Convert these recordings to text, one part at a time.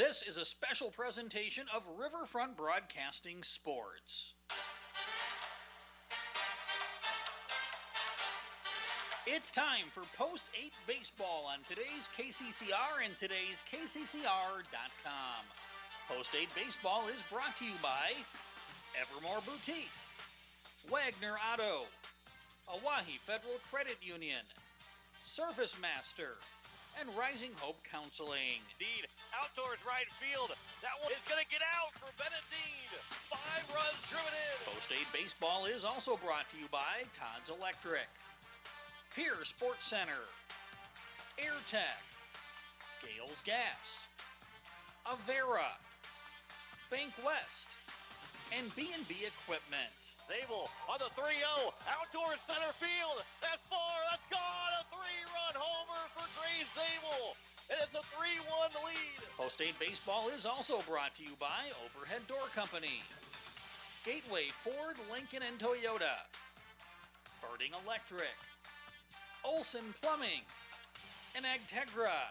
This is a special presentation of Riverfront Broadcasting Sports. It's time for Post 8 Baseball on today's KCCR and today's KCCR.com. Post 8 Baseball is brought to you by Evermore Boutique, Wagner Auto, Oahe Federal Credit Union, Surface Master, and Rising Hope Counseling. Dean, outdoors right field. That one is going to get out for Bennett Dean. 5 runs driven in. Post 8 Baseball is also brought to you by Todd's Electric, Pierre Sports Center, Air Tech, Gales Gas, Avera, Bank West, and B&B Equipment. Zabel on the 3-0. Outdoor center field. That's far. That's gone. A 3-run homer for Grace Zabel. And it's a 3-1 lead. Post 8 Baseball is also brought to you by Overhead Door Company, Gateway Ford, Lincoln, and Toyota, Birding Electric, Olson Plumbing, and Agtegra.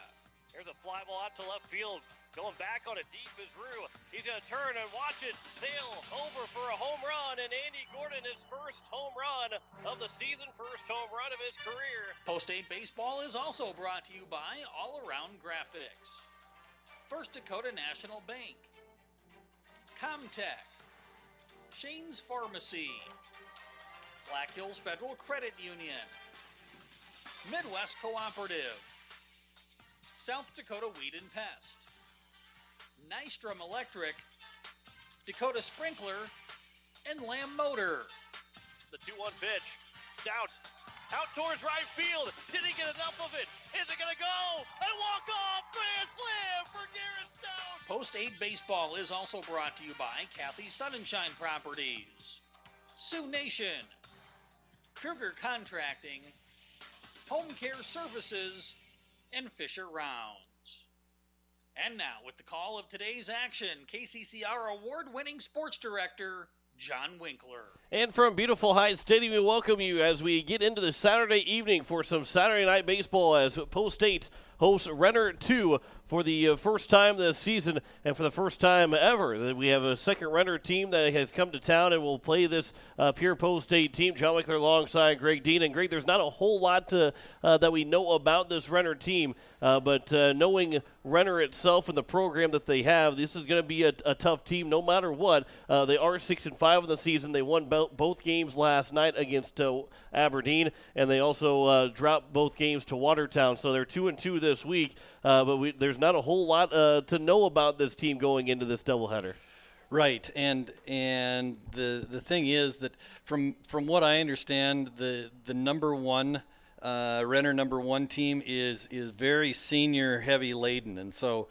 Here's a fly ball out to left field. Going back on it deep is Rue. He's going to turn and watch it sail over for a home run. And Andy Gordon, his first home run of the season, first home run of his career. Post 8 Baseball is also brought to you by All Around Graphics, First Dakota National Bank, Comtech, Shane's Pharmacy, Black Hills Federal Credit Union, Midwest Cooperative, South Dakota Weed and Pest, Nystrom Electric, Dakota Sprinkler, and Lamb Motor. The 2-1 pitch. Stout out towards right field. Did he get enough of it? Is it going to go? And walk-off grand slam for Garrett Stout. Post 8 Baseball is also brought to you by Kathy Sunshine Properties, Sioux Nation, Kruger Contracting, Home Care Services, and Fisher Rounds. And now, with the call of today's action, KCCR award-winning sports director, John Winkler. And from beautiful Hyde Stadium, we welcome you as we get into the Saturday evening for some Saturday night baseball as Post 8 hosts Renner 2 for the first time this season and for the first time ever. We have a second Renner team that has come to town and will play this Pierre Post 8 team. John Winkler alongside Greg Dean. And Greg, there's not a whole lot that we know about this Renner team, but knowing Renner itself and the program that they have, this is going to be a tough team no matter what. They are 6-5 in the season. They won both games last night against Aberdeen, and they also dropped both games to Watertown. So they're 2-2 this week, but there's not a whole lot to know about this team going into this doubleheader. Right, and the thing is that from what I understand, the number one Renner number 1 team is very senior heavy laden, and so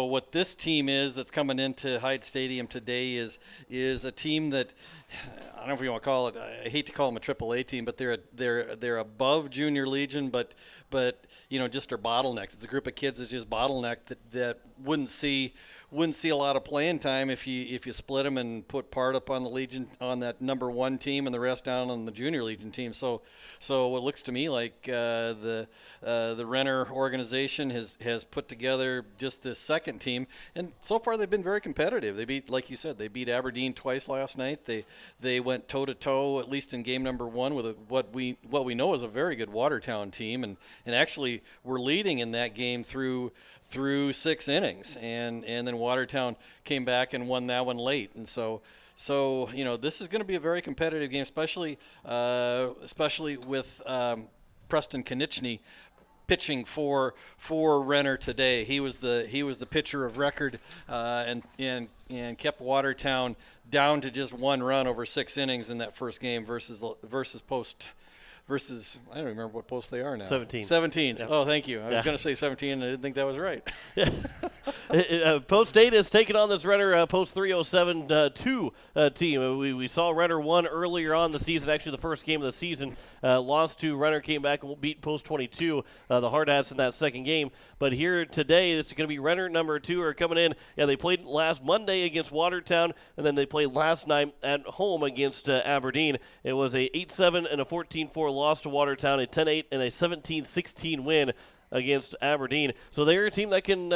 what this team is that's coming into Hyde Stadium today is a team that, I don't know if you want to call it, I hate to call them a AAA team, but they're above Junior Legion, but you know, just are bottlenecked. It's a group of kids that's just bottlenecked that wouldn't see a lot of playing time if you split them and put part up on the Legion, on that number 1 team, and the rest down on the Junior Legion team. So it looks to me like the Renner organization has put together just this second team, and so far they've been very competitive. They beat, like you said, they beat Aberdeen twice last night. They went toe to toe, at least in game number 1, with what we know is a very good Watertown team, and actually were leading in that game through 6 innings, and then Watertown came back and won that one late. And so you know, this is going to be a very competitive game, especially with Preston Konieczny pitching for Renner today. He was the pitcher of record, and kept Watertown down to just 1 run over 6 innings in that first game versus Post. Versus, I don't remember what post they are now. 17. Yep. Oh, thank you. I was going to say 17, and I didn't think that was right. Post 8 has taken on this Renner Post 307-2 team. We saw Renner 1 earlier on the season, actually the first game of the season. Lost to Renner, came back and beat Post 22, the Hard Hats in that second game. But here today, it's going to be Renner number 2 are coming in. Yeah, they played last Monday against Watertown, and then they played last night at home against Aberdeen. It was a 8-7 and a 14-4 loss to Watertown, a 10-8 and a 17-16 win against Aberdeen. So they're a team that can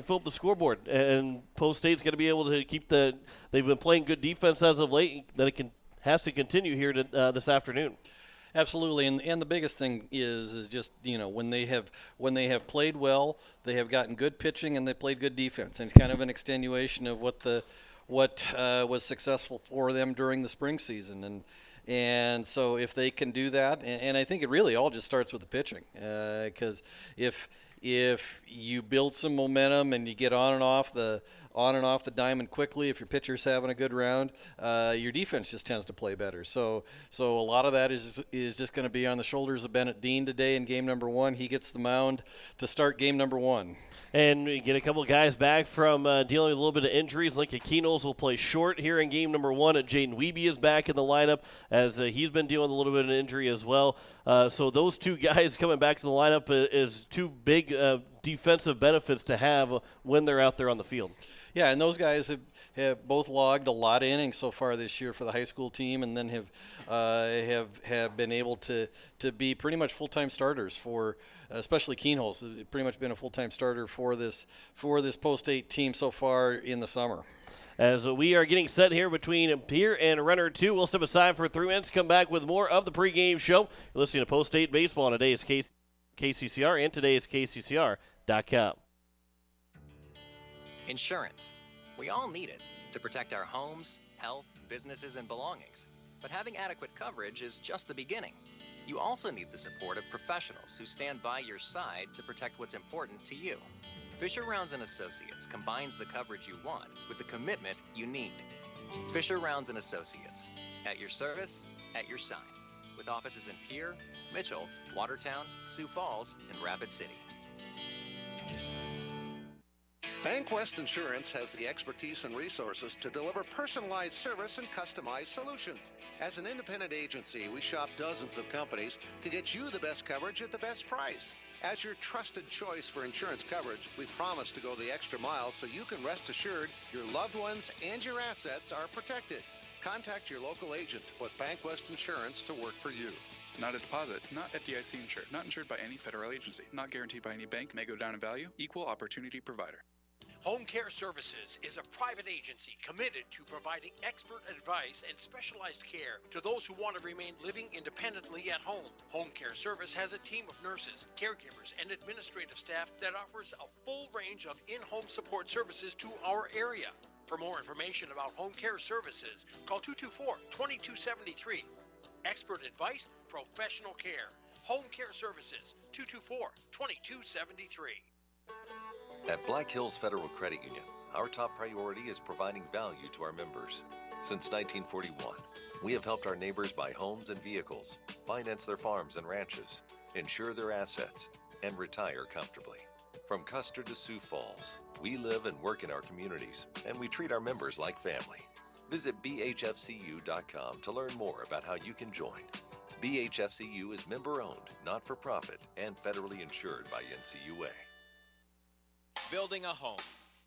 fill up the scoreboard, and Post State's going to be able to keep they've been playing good defense as of late, that has to continue here this afternoon. Absolutely, and the biggest thing is just, when they have played well, they have gotten good pitching and they played good defense, and it's kind of an extenuation of what was successful for them during the spring season, and so if they can do that, and I think it really all just starts with the pitching, because if you build some momentum and you get on and off the diamond quickly, if your pitcher's having a good round, your defense just tends to play better. So a lot of that is just going to be on the shoulders of Bennett Dean today in game number 1. He gets the mound to start game number 1. And we get a couple of guys back from dealing with a little bit of injuries. Lincoln Keenels will play short here in game number 1. Jaden Wiebe is back in the lineup, as he's been dealing with a little bit of an injury as well. So those two guys coming back to the lineup is two big defensive benefits to have when they're out there on the field. Yeah, and those guys have both logged a lot of innings so far this year for the high school team, and then have been able to be pretty much full-time starters for, especially Keenholz, pretty much been a full-time starter for this Post State team so far in the summer. As we are getting set here between Pierre and Renner 2, we'll step aside for 3 minutes, come back with more of the pregame show. You're listening to Post State Baseball on today's KCCR and today's KCCR.com. Insurance. We all need it to protect our homes, health, businesses, and belongings. But having adequate coverage is just the beginning. You also need the support of professionals who stand by your side to protect what's important to you. Fisher Rounds & Associates combines the coverage you want with the commitment you need. Fisher Rounds & Associates. At your service, at your side. With offices in Pierre, Mitchell, Watertown, Sioux Falls, and Rapid City. BankWest Insurance has the expertise and resources to deliver personalized service and customized solutions. As an independent agency, we shop dozens of companies to get you the best coverage at the best price. As your trusted choice for insurance coverage, we promise to go the extra mile so you can rest assured your loved ones and your assets are protected. Contact your local agent to put BankWest Insurance to work for you. Not a deposit, not FDIC insured, not insured by any federal agency, not guaranteed by any bank, may go down in value, equal opportunity provider. Home Care Services is a private agency committed to providing expert advice and specialized care to those who want to remain living independently at home. Home Care Service has a team of nurses, caregivers, and administrative staff that offers a full range of in-home support services to our area. For more information about Home Care Services, call 224-2273. Expert advice, professional care. Home Care Services, 224-2273. At Black Hills Federal Credit Union, our top priority is providing value to our members. Since 1941, we have helped our neighbors buy homes and vehicles, finance their farms and ranches, insure their assets, and retire comfortably. From Custer to Sioux Falls, we live and work in our communities, and we treat our members like family. Visit bhfcu.com to learn more about how you can join. BHFCU is member-owned, not-for-profit, and federally insured by NCUA. Building a home.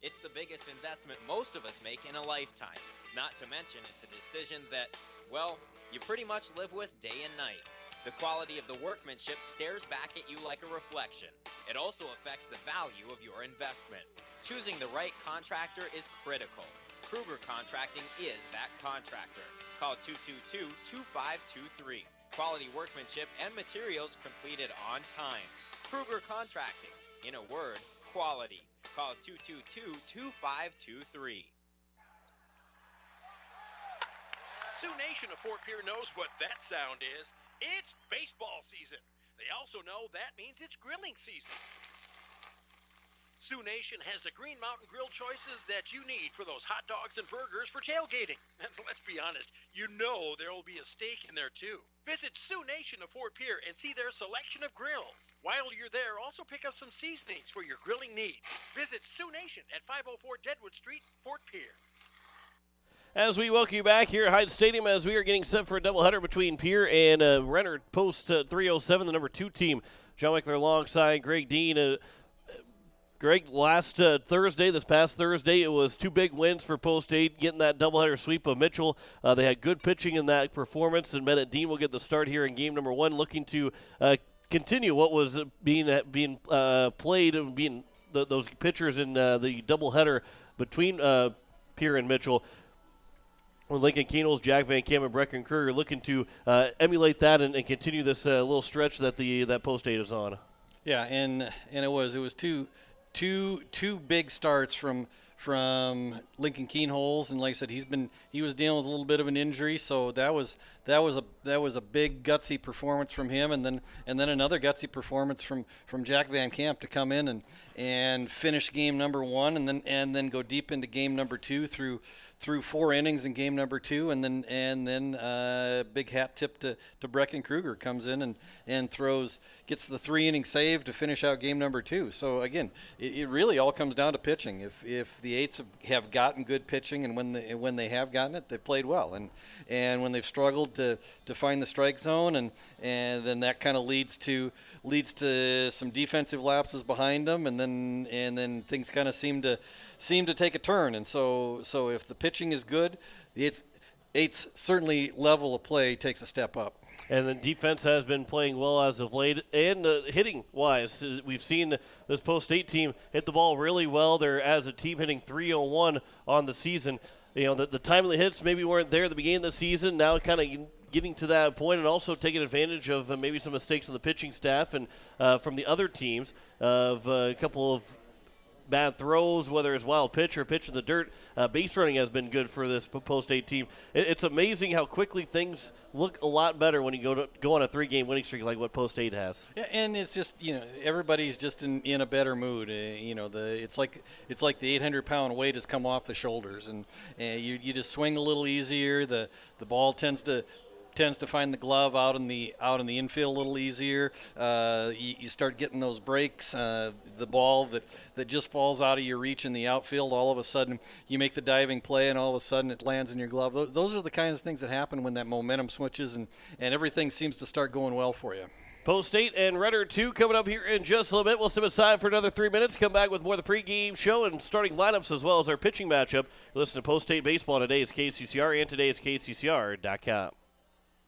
It's the biggest investment most of us make in a lifetime. Not to mention it's a decision that, well, you pretty much live with day and night. The quality of the workmanship stares back at you like a reflection. It also affects the value of your investment. Choosing the right contractor is critical. Kruger Contracting is that contractor. Call 222-2523. Quality workmanship and materials completed on time. Kruger Contracting. In a word, quality. Call 222-2523. Sioux Nation of Fort Pierre knows what that sound is. It's baseball season. They also know that means it's grilling season. Sioux Nation has the Green Mountain Grill choices that you need for those hot dogs and burgers for tailgating. And let's be honest, you know there will be a steak in there too. Visit Sioux Nation of Fort Pierre and see their selection of grills. While you're there, also pick up some seasonings for your grilling needs. Visit Sioux Nation at 504 Deadwood Street, Fort Pierre. As we welcome you back here at Hyde Stadium, as we are getting set for a doubleheader between Pierre and Renner, post 307, the number 2 team. John Wickler alongside Greg Dean. Greg, this past Thursday, it was 2 big wins for Post 8, getting that doubleheader sweep of Mitchell. They had good pitching in that performance, and Bennett Dean will get the start here in game number 1, looking to continue what was being played and being those pitchers in the doubleheader between Pierre and Mitchell. With Lincoln Keenels, Jack Van Kam, and Brecken Kruger looking to emulate that and continue this little stretch that that Post 8 is on. Yeah, and it was two big starts from Lincoln Keenholz, and like I said, he was dealing with a little bit of an injury, so that was a big gutsy performance from him, and then another gutsy performance from Jack Van Kamp to come in and finish game number 1, and then go deep into game number 2 through 4 innings in game number 2, and then big hat tip to Brecken Kruger comes in and gets the 3-inning save to finish out game number 2. So again, it really all comes down to pitching. If the Eights have gotten good pitching, and when they have gotten it, they've played well, and when they've struggled to find the strike zone, and then that kind of leads to some defensive lapses behind them, and then things kind of seem to take a turn. And so if the pitching is good, the Eights certainly level of play takes a step up. And the defense has been playing well as of late. And hitting-wise, we've seen this Post 8 team hit the ball really well. They're, as a team, hitting .301 on the season. You know, the timely hits maybe weren't there at the beginning of the season. Now kind of getting to that point, and also taking advantage of maybe some mistakes on the pitching staff and from the other teams of a couple of bad throws, whether it's wild pitch or pitch in the dirt. Base running has been good for this Post 8 team. It's amazing how quickly things look a lot better when you go on a 3-game winning streak like what Post 8 has. Yeah, and it's just, everybody's just in a better mood. It's like the 800-pound weight has come off the shoulders, and you just swing a little easier. The ball tends to find the glove out in the infield a little easier. You start getting those breaks. The ball that just falls out of your reach in the outfield, all of a sudden you make the diving play, and all of a sudden it lands in your glove. Those are the kinds of things that happen when that momentum switches, and everything seems to start going well for you. Post 8 and Renner 2 coming up here in just a little bit. We'll step aside for another 3 minutes. Come back with more of the pregame show and starting lineups, as well as our pitching matchup. Listen to Post 8 Baseball today is KCCR, and today is KCCR.com.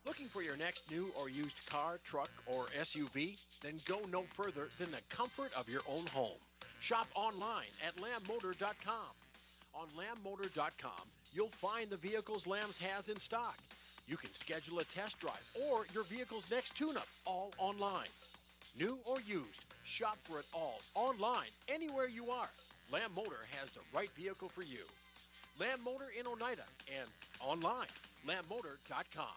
Looking for your next new or used car, truck, or SUV? Then go no further than the comfort of your own home. Shop online at lambmotor.com. On lambmotor.com, you'll find the vehicles Lambs has in stock. You can schedule a test drive or your vehicle's next tune-up, all online. New or used, shop for it all online, anywhere you are. Lamb Motor has the right vehicle for you. Lamb Motor in Oneida and online, lambmotor.com.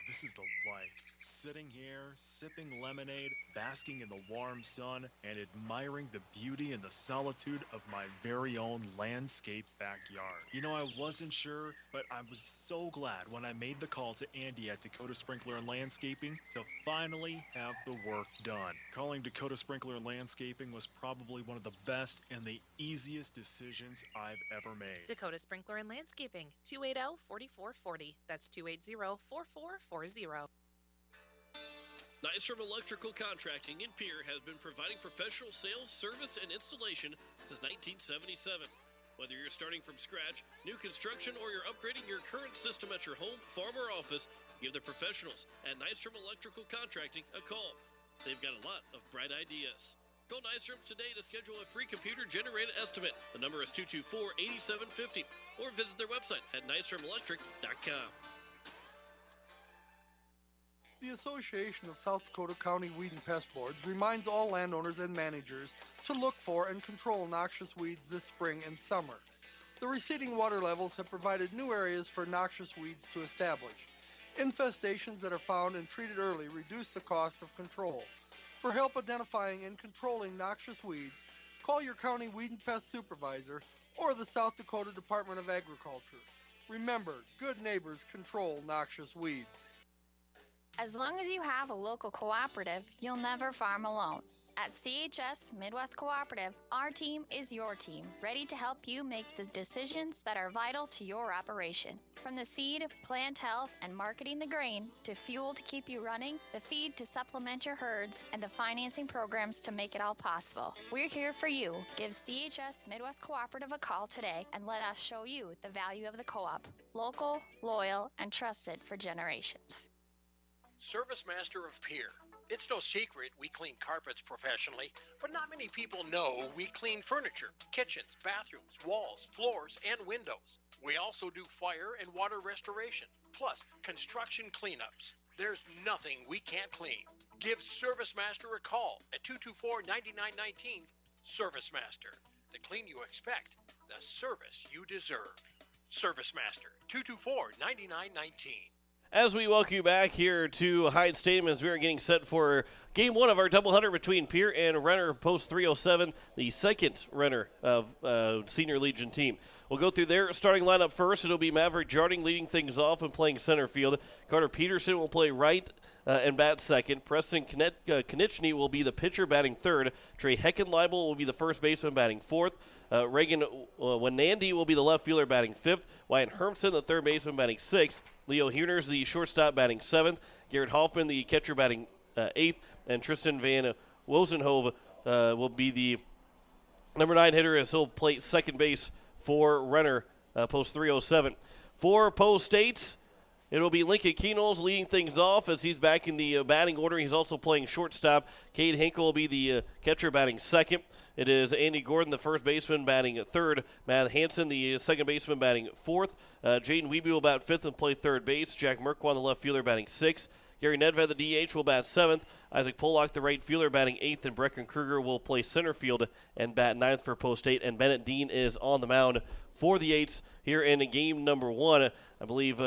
This is the life. Sitting here, sipping lemonade, basking in the warm sun, and admiring the beauty and the solitude of my very own landscape backyard. I wasn't sure, but I was so glad when I made the call to Andy at Dakota Sprinkler and Landscaping to finally have the work done. Calling Dakota Sprinkler and Landscaping was probably one of the best and the easiest decisions I've ever made. Dakota Sprinkler and Landscaping, 280-4440. That's 280-4440. Nystrom Electrical Contracting in Pierre has been providing professional sales, service, and installation since 1977. Whether you're starting from scratch, new construction, or you're upgrading your current system at your home, farm, or office, give the professionals at Nystrom Electrical Contracting a call. They've got a lot of bright ideas. Call Nystrom today to schedule a free computer-generated estimate. The number is 224-8750, or visit their website at nystromelectric.com. The Association of South Dakota County Weed and Pest Boards reminds all landowners and managers to look for and control noxious weeds this spring and summer. The receding water levels have provided new areas for noxious weeds to establish. Infestations that are found and treated early reduce the cost of control. For help identifying and controlling noxious weeds, call your county weed and pest supervisor or the South Dakota Department of Agriculture. Remember, good neighbors control noxious weeds. As long as you have a local cooperative, you'll never farm alone. At CHS Midwest Cooperative, our team is your team, ready to help you make the decisions that are vital to your operation. From the seed, plant health, and marketing the grain, to fuel to keep you running, the feed to supplement your herds, and the financing programs to make it all possible. We're here for you. Give CHS Midwest Cooperative a call today and let us show you the value of the co-op. Local, loyal, and trusted for generations. Service Master of Pierre. It's no secret we clean carpets professionally, but not many people know we clean furniture, kitchens, bathrooms, walls, floors, and windows. We also do fire and water restoration, plus construction cleanups. There's nothing we can't clean. Give ServiceMaster a call at 224-9919. ServiceMaster, the clean you expect, the service you deserve. ServiceMaster, 224-9919. As we welcome you back here to Hyde Stadium as we are getting set for Game 1 of our doubleheader between Pierre and Renner, post 307, the second Renner of Senior Legion team. We'll go through their starting lineup first. It'll be Maverick Jarding leading things off and playing center field. Carter Peterson will play right and bat second. Preston Konieczny will be the pitcher batting third. Trey Heckenleibel will be the first baseman batting fourth. Reagan Wanandi will be the left fielder batting fifth. Wyatt Hermson, the third baseman, batting sixth. Leo Huerners, the shortstop, batting seventh. Garrett Hoffman, the catcher, batting eighth. And Tristan Van Wozenhove will be the number 9 hitter as he'll play second base for Renner, post 307. For Post States, it'll be Lincoln Keenholz leading things off as he's back in the batting order. He's also playing shortstop. Cade Hinkle will be the catcher, batting second. It is Andy Gordon, the first baseman, batting third. Matt Hansen, the second baseman, batting fourth. Jaden Wiebe will bat fifth and play third base. Jack Merkwan, the left fielder, batting sixth. Gary Nedved, the DH, will bat seventh. Isaac Pollock, the right fielder, batting eighth. And Brecken Kruger will play center field and bat ninth for Post 8. And Bennett Dean is on the mound for the Eights here in game number 1. I believe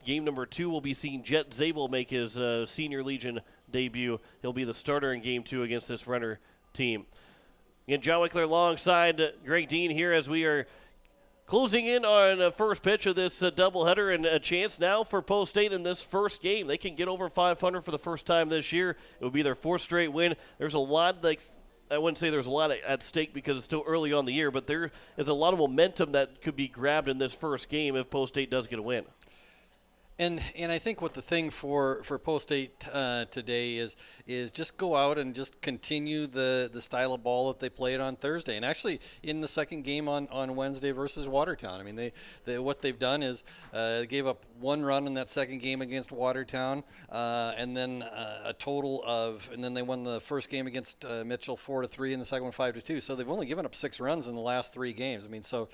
game number 2 will be seeing Jet Zabel make his Senior Legion debut. He'll be the starter in game 2 against this Renner team. And John Wickler alongside Greg Dean here as we are closing in on the first pitch of this doubleheader, and a chance now for Post State in this first game. They can get over 500 for the first time this year. It will be their 4th straight win. There's a lot, I wouldn't say there's a lot at stake because it's still early on the year, but there is a lot of momentum that could be grabbed in this first game if Post State does get a win. And I think what the thing for Post 8 today is just go out and just continue the style of ball that they played on Thursday. And actually in the second game on Wednesday versus Watertown. I mean, they what they've done is they gave up 1 run in that second game against Watertown, and then a total of, and then they won the first game against Mitchell 4-3 and the second one 5-2. So they've only given up 6 runs in the last 3 games. I mean, so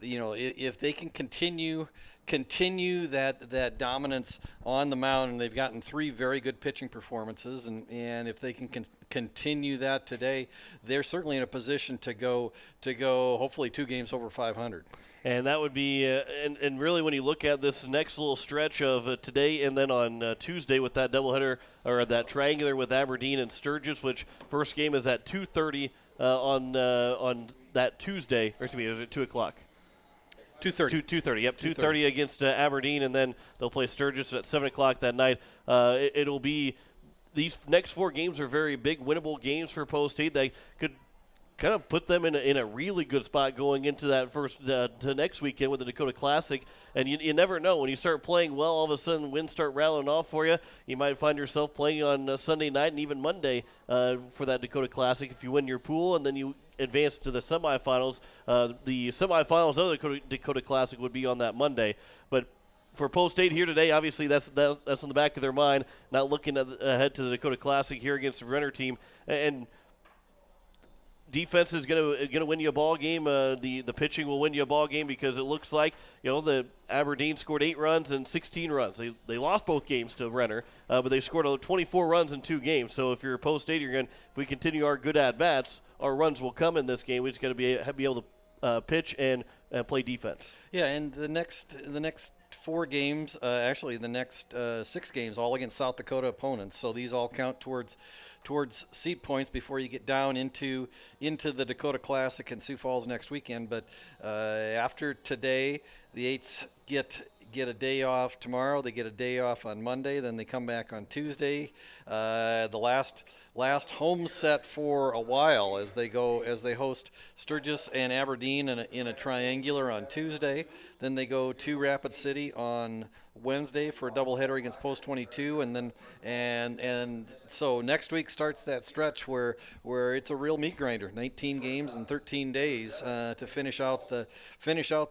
you know, if they can continue that dominance on the mound, and they've gotten 3 very good pitching performances, and if they can continue that today, they're certainly in a position to go hopefully 2 games over 500. And that would be, and really when you look at this next little stretch of today and then on Tuesday with that doubleheader, or that triangular with Aberdeen and Sturgis, which first game is at 2:30 on that Tuesday, or excuse me, is it 2 o'clock? 2:30. 2:30. Yep, 2:30 against Aberdeen, and then they'll play Sturgis at 7 o'clock that night. It'll be, these next 4 games are very big, winnable games for Post State. They could kind of put them in a really good spot going into that first to next weekend with the Dakota Classic. And you never know, when you start playing well, all of a sudden wins start rattling off for you. You might find yourself playing on Sunday night and even Monday for that Dakota Classic if you win your pool, and then you advance to the semifinals. The semifinals of the Dakota Classic would be on that Monday. But for Post State here today, obviously that's on the back of their mind, not looking ahead to the Dakota Classic here against the Renner team. And defense is gonna win you a ball game. The pitching will win you a ball game, because it looks like, you know, the Aberdeen scored 8 runs and 16 runs. They lost both games to Renner, but they scored 24 runs in 2 games. So if you're Post State, if we continue our good at bats, our runs will come in this game. We just got to be able to pitch and play defense. Yeah, and the next 4 games, actually the next 6 games, all against South Dakota opponents. So these all count towards seat points before you get down into the Dakota Classic in Sioux Falls next weekend. But after today, the Eights get a day off tomorrow. They get a day off on Monday. Then they come back on Tuesday. The last home set for a while as they host Sturgis and Aberdeen in a triangular on Tuesday. Then they go to Rapid City on Wednesday for a doubleheader against Post 22, and then and so next week starts that stretch where it's a real meat grinder. 19 games in 13 days to finish out the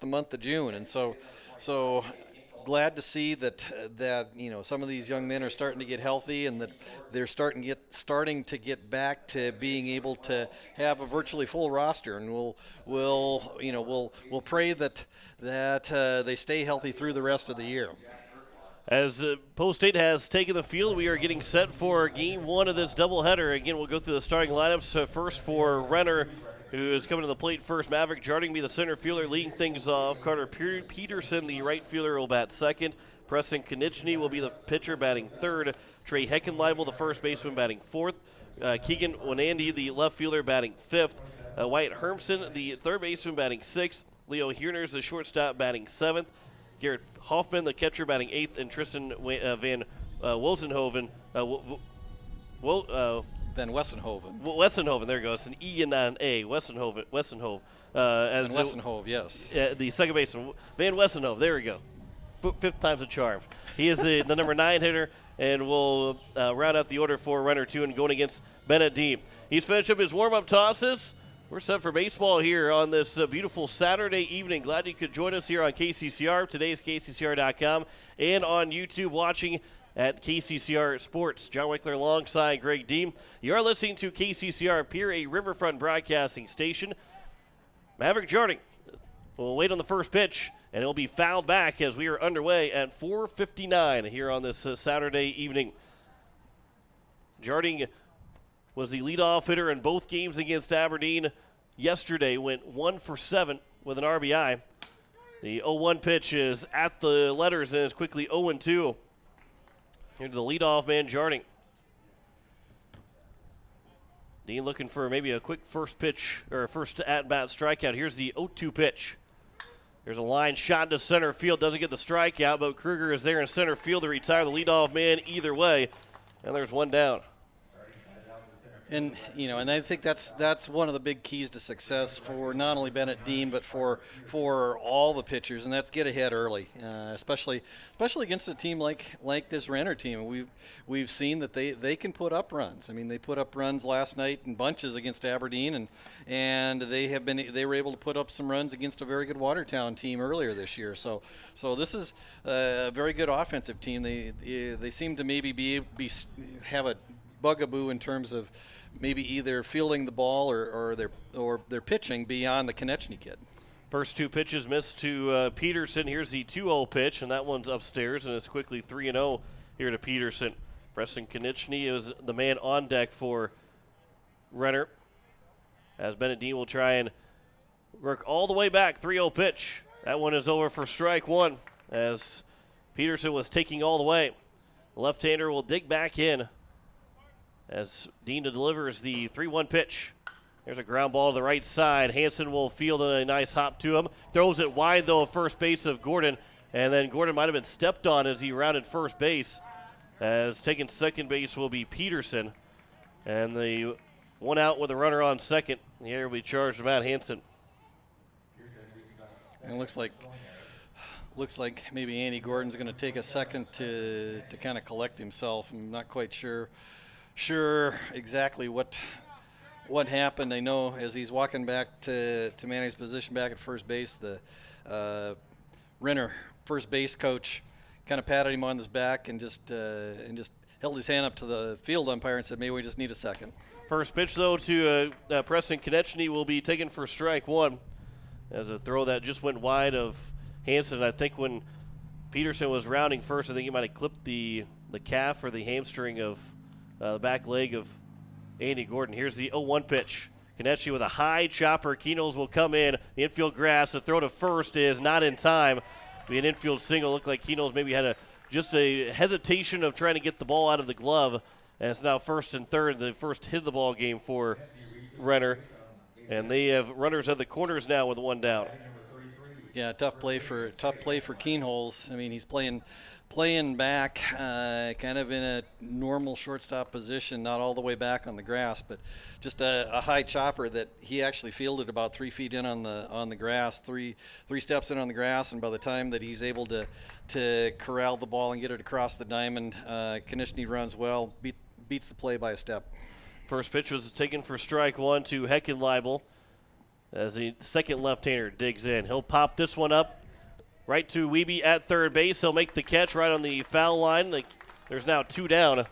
month of June, and so glad to see that some of these young men are starting to get healthy, and that they're starting to get back to being able to have a virtually full roster. And we'll pray that they stay healthy through the rest of the year. As Post State has taken the field, we are getting set for Game 1 of this doubleheader. Again, we'll go through the starting lineups. First for Renner, who is coming to the plate first. Maverick Jarding be the center fielder, leading things off. Carter Peterson, the right fielder, will bat second. Preston Konechny will be the pitcher, batting third. Trey Heckenleibel, the first baseman, batting fourth. Keegan Wanandi, the left fielder, batting fifth. Wyatt Hermson, the third baseman, batting sixth. Leo Hierners, the shortstop, batting seventh. Garrett Hoffman, the catcher, batting eighth, and Tristan Van Wozenhoven. Van Wessenhoven. Wessenhoven, there goes. An E and not an A. Wessenhove. Van Wessenhoven, yes. The second baseman, Van Wessenhoven. There we go. Fifth time's a charm. He is the number 9 hitter, and we'll round out the order for Renner 2 and going against Bennett Dean. He's finished up his warm-up tosses. We're set for baseball here on this beautiful Saturday evening. Glad you could join us here on KCCR. Today's KCCR.com and on YouTube watching at KCCR Sports. John Wickler alongside Greg Dean. You're listening to KCCR Pierre, a Riverfront broadcasting station. Maverick Jarding will wait on the first pitch, and it'll be fouled back as we are underway at 4:59 here on this Saturday evening. Jarding was the leadoff hitter in both games against Aberdeen yesterday, went 1 for 7 with an RBI. The 0-1 pitch is at the letters and is quickly 0-2. Here to the leadoff man, Jarding. Dean looking for maybe a quick first pitch or first at-bat strikeout. Here's the 0-2 pitch. There's a line shot to center field. Doesn't get the strikeout, but Kruger is there in center field to retire the leadoff man either way. And there's one down. And I think that's one of the big keys to success for not only Bennett Dean but for all the pitchers, and that's get ahead early, especially against a team like this Renner team. We've seen that they can put up runs. I mean, they put up runs last night in bunches against Aberdeen, and they were able to put up some runs against a very good Watertown team earlier this year. So this is a very good offensive team. They seem to maybe have a bugaboo in terms of maybe either fielding the ball or their pitching beyond the Konechny kid. First two pitches missed to Peterson. Here's the 2-0 pitch, and that one's upstairs, and it's quickly 3-0 here to Peterson. Preston Konechny is the man on deck for Renner, as Bennett Dean will try and work all the way back. 3-0 pitch. That one is over for strike one, as Peterson was taking all the way. The left-hander will dig back in as Dean delivers the 3-1 pitch. There's a ground ball to the right side. Hansen will field a nice hop to him. Throws it wide, though, at first base of Gordon. And then Gordon might have been stepped on as he rounded first base. As taking second base will be Peterson. And the one out with a runner on second. Here will be charged Matt Hansen. And it looks like maybe Andy Gordon's going to take a second to kind of collect himself. I'm not quite sure exactly what happened. I know as he's walking back to man his position back at first base, the Renner first base coach kind of patted him on his back and just held his hand up to the field umpire and said, maybe we just need a second. First pitch, though, to Preston Konechny will be taken for strike one, as a throw that just went wide of Hansen. I think when Peterson was rounding first, I think he might have clipped the calf or the hamstring of the back leg of Andy Gordon. Here's the 0-1 pitch. Konechny with a high chopper. Keenels will come in. The infield grass. The throw to first is not in time. Be an infield single. Looked like Keenels maybe had just a hesitation of trying to get the ball out of the glove. And it's now first and third. The first hit of the ball game for Renner. And they have runners at the corners now with one down. Yeah, tough play for Keenholz. I mean, he's playing back kind of in a normal shortstop position, not all the way back on the grass, but just a high chopper that he actually fielded about 3 feet in on the grass, three steps in on the grass, and by the time that he's able to corral the ball and get it across the diamond, Konechny runs well, beats the play by a step. First pitch was taken for strike one to Heckenleibel as the second left-hander digs in. He'll pop this one up right to Wiebe at third base. He'll make the catch right on the foul line. There's now 2 down, and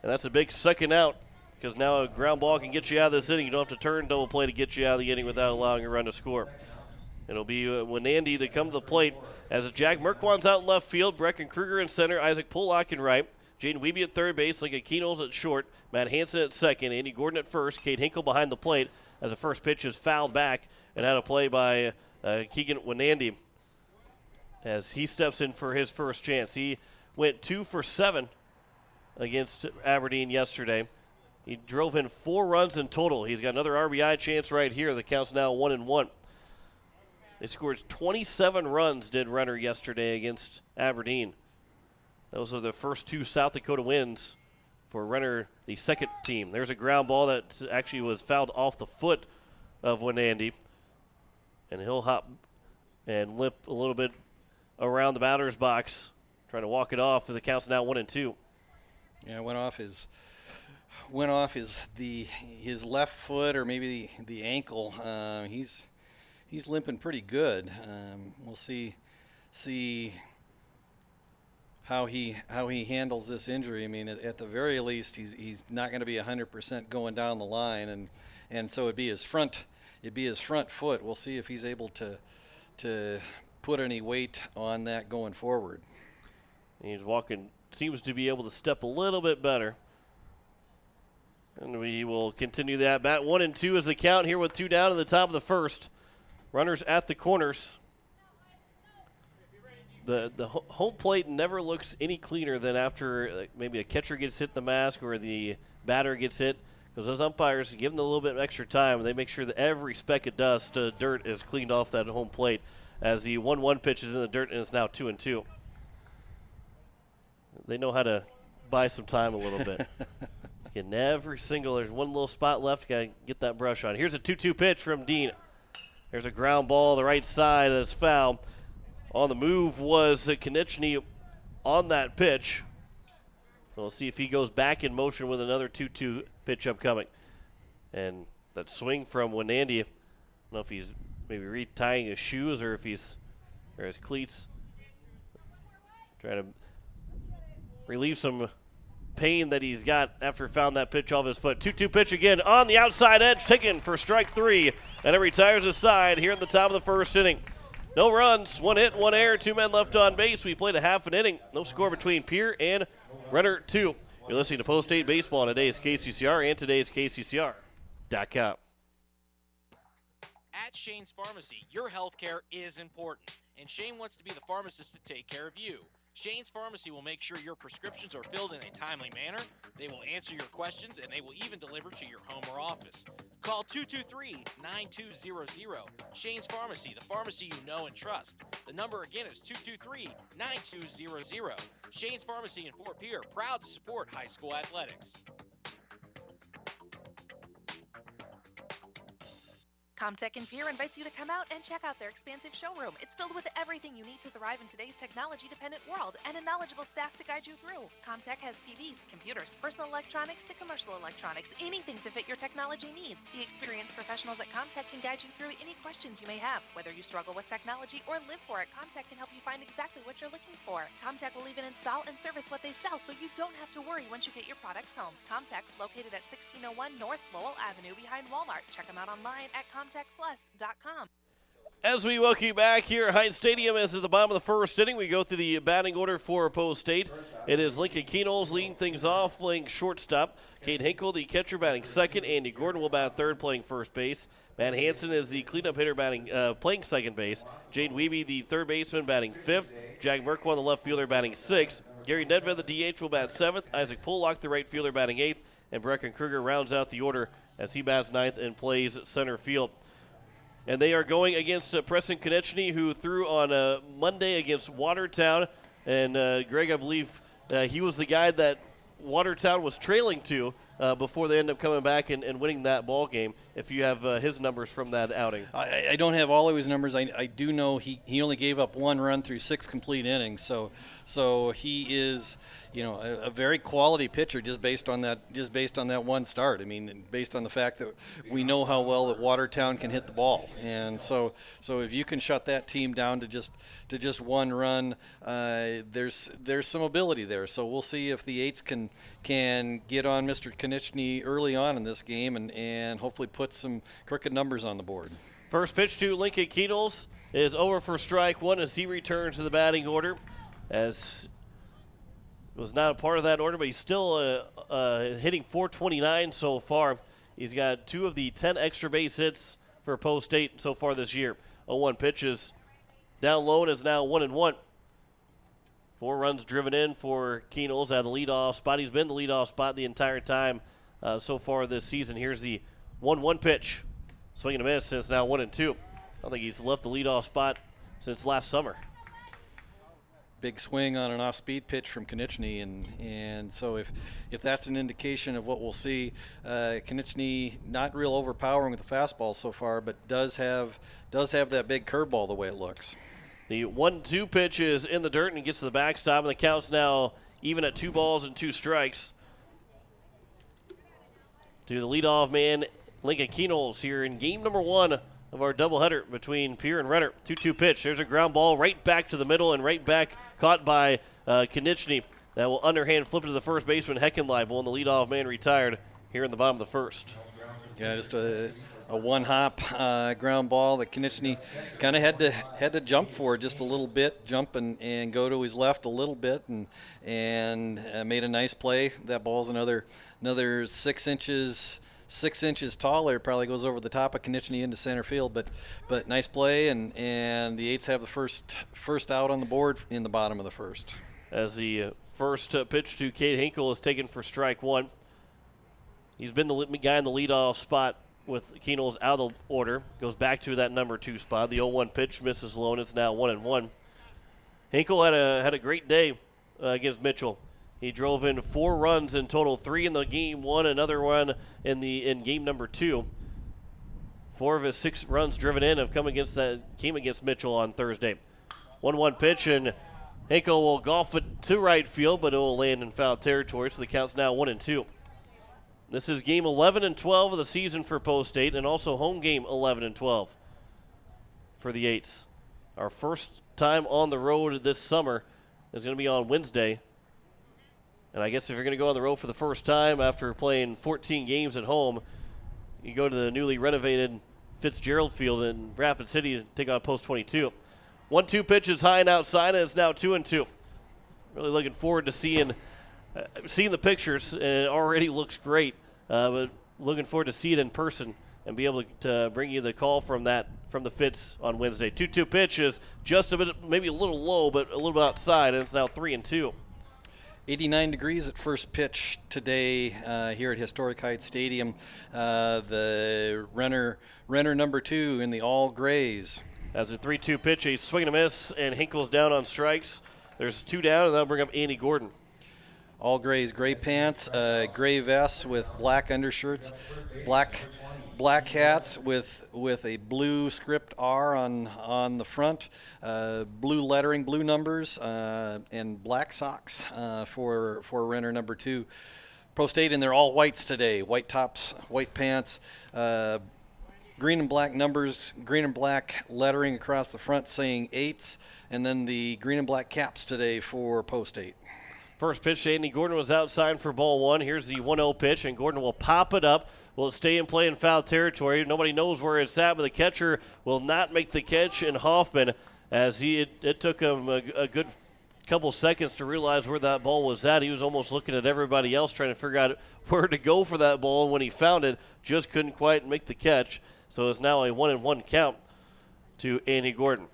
that's a big second out because now a ground ball can get you out of this inning. You don't have to turn double play to get you out of the inning without allowing a run to score. It'll be Wenandy to come to the plate as Jack Merkwan's out in left field, Brecken Kruger in center, Isaac Pollock in right, Jaden Wiebe at third base, Lincoln Keenels at short, Matt Hansen at second, Andy Gordon at first, Cade Hinkle behind the plate as the first pitch is fouled back and had a play by Keegan Wenandy as he steps in for his first chance. He went 2 for 7 against Aberdeen yesterday. He drove in 4 runs in total. He's got another RBI chance right here. The count's now 1-1. They scored 27 runs, did Renner yesterday against Aberdeen. Those are the first 2 South Dakota wins for Renner, the second team. There's a ground ball that actually was fouled off the foot of Wenandy. And he'll hop and limp a little bit around the batter's box, trying to walk it off as the count's now 1-2. Yeah, went off his left foot or maybe the ankle. He's limping pretty good. We'll see how he handles this injury. I mean, at the very least, he's not going to be 100% going down the line, and so it'd be his front foot. We'll see if he's able to put any weight on that going forward. He's walking, seems to be able to step a little bit better. And we will continue that bat. 1-2 is the count here with 2 down in the top of the first. Runners at the corners. The home plate never looks any cleaner than after maybe a catcher gets hit in the mask or the batter gets hit, because those umpires give them a little bit of extra time, and they make sure that every speck of dust, dirt, is cleaned off that home plate as the 1-1 pitch is in the dirt, and it's now 2-2. They know how to buy some time a little bit. Getting every single, there's one little spot left, got to get that brush on. Here's a 2-2 pitch from Dean. There's a ground ball to the right side that's foul. On the move was Konechny on that pitch. We'll see if he goes back in motion with another 2-2 pitch upcoming. And that swing from Wenandy, I don't know if he's maybe retying his shoes or if his cleats. Trying to relieve some pain that he's got after found that pitch off his foot. 2-2 pitch again on the outside edge, taken for strike 3. And it retires his side here in the top of the first inning. No runs, 1 hit, 1 error, 2 men left on base. We played a half an inning. No score between Pierre and Renner 2. You're listening to Post 8 Baseball on today's KCCR and today's KCCR.com. At Shane's Pharmacy, your health care is important, and Shane wants to be the pharmacist to take care of you. Shane's Pharmacy will make sure your prescriptions are filled in a timely manner, they will answer your questions, and they will even deliver to your home or office. Call 223-9200. Shane's Pharmacy, the pharmacy you know and trust. The number again is 223-9200. Shane's Pharmacy in Fort Pierre, proud to support high school athletics. Comtech in Pierre invites you to come out and check out their expansive showroom. It's filled with everything you need to thrive in today's technology-dependent world and a knowledgeable staff to guide you through. Comtech has TVs, computers, personal electronics to commercial electronics, anything to fit your technology needs. The experienced professionals at Comtech can guide you through any questions you may have. Whether you struggle with technology or live for it, Comtech can help you find exactly what you're looking for. Comtech will even install and service what they sell, so you don't have to worry once you get your products home. Comtech, located at 1601 North Lowell Avenue behind Walmart. Check them out online at comtechplus.com. As we welcome you back here at Heinz Stadium, as at the bottom of the first inning, we go through the batting order for Post State. It is Lincoln Keenels leading things off, playing shortstop. Cade Hinkle, the catcher, batting second. Andy Gordon will bat third, playing first base. Matt Hansen is the cleanup hitter, playing second base. Jaden Wiebe, the third baseman, batting fifth. Jack Merkwan, the left fielder, batting sixth. Gary Nedved, the DH, will bat seventh. Isaac Pollock, the right fielder, batting eighth. And Brecken Kruger rounds out the order as he bats ninth and plays center field. And they are going against Preston Konechny, who threw on Monday against Watertown. And Greg, I believe he was the guy that Watertown was trailing to before they end up coming back and winning that ball game, if you have his numbers from that outing. I don't have all of his numbers. I do know he only gave up 1 run through 6 complete innings. So he is, a very quality pitcher just based on that one start. I mean, based on the fact that we know how well that Watertown can hit the ball. And so if you can shut that team down to just 1 run, there's some ability there. So we'll see if the Eights can get on Mr. Konechny early on in this game and hopefully put some crooked numbers on the board. First pitch to Lincoln Keatles is over for strike 1 as he returns to the batting order, as was not a part of that order, but he's still hitting .429 so far. He's got 2 of the 10 extra base hits for Post State so far this year. 0-1 pitch is down low and is now 1-1. 4 runs driven in for Keatles out of the leadoff spot. He's been the leadoff spot the entire time so far this season. Here's the 1-1 pitch. Swing and a miss, and it's now 1-2. I don't think he's left the leadoff spot since last summer. Big swing on an off-speed pitch from Konechny, and so if that's an indication of what we'll see, Konechny not real overpowering with the fastball so far, but does have that big curveball the way it looks. The 1-2 pitch is in the dirt and gets to the backstop, and the count's now even at 2 balls and 2 strikes. To the leadoff man, Lincoln Keatles, here in game number 1 of our doubleheader between Pierre and Renner. 2-2 pitch. There's a ground ball right back to the middle and right back caught by Konechny. That will underhand flip it to the first baseman, Heckenleibel, and the leadoff man retired here in the bottom of the first. Yeah, just a one-hop ground ball that Konechny kind of had to jump for just a little bit, jump and go to his left a little bit, and made a nice play. That ball's another 6 inches. 6 inches taller, probably goes over the top of Konechny into center field, but nice play, and the Eights have the first out on the board in the bottom of the first. As the first pitch to Cade Hinkle is taken for strike 1. He's been the guy in the leadoff spot with Keatles out of the order. Goes back to that number 2 spot. The 0-1 pitch misses low, and it's now 1-1. Hinkle had a great day against Mitchell. He drove in 4 runs in total, 3 in the game 1, another one in game number 2. 4 of his 6 runs driven in came against Mitchell on Thursday. 1-1 pitch, and Hinkle will golf it to right field, but it will land in foul territory, so the count's now 1-2. This is game 11 and 12 of the season for Post State, and also home game 11 and 12 for the Eights. Our first time on the road this summer is going to be on Wednesday. And I guess if you're going to go on the road for the first time after playing 14 games at home, you go to the newly renovated Fitzgerald Field in Rapid City to take on Post 22. 1-2 pitch is high and outside, and it's now 2-2. Really looking forward to seeing the pictures, and it already looks great. But looking forward to see it in person and be able to bring you the call from the Fitz on Wednesday. 2-2 pitch is just a bit, maybe a little low, but a little bit outside, and it's now 3-2. 89 degrees at first pitch today here at Historic Heights Stadium. The Renner number 2 in the all grays. As a 3-2 pitch, a swing and a miss, and Hinkle's down on strikes. There's 2 down, and that'll bring up Andy Gordon. All grays, gray pants, gray vests with black undershirts, black hats with a blue script R on the front, blue lettering, blue numbers, and black socks for Renner number 2. Pro State in their all whites today, white tops, white pants, green and black numbers, green and black lettering across the front saying 8s, and then the green and black caps today for Post State. First pitch to Andy Gordon was outside for ball 1. Here's the 1-0 pitch, and Gordon will pop it up. Will it stay in play in foul territory? Nobody knows where it's at, but the catcher will not make the catch in Hoffman, as it took him a good couple seconds to realize where that ball was at. He was almost looking at everybody else trying to figure out where to go for that ball, and when he found it, just couldn't quite make the catch. So it's now a 1-1 count to Andy Gordon.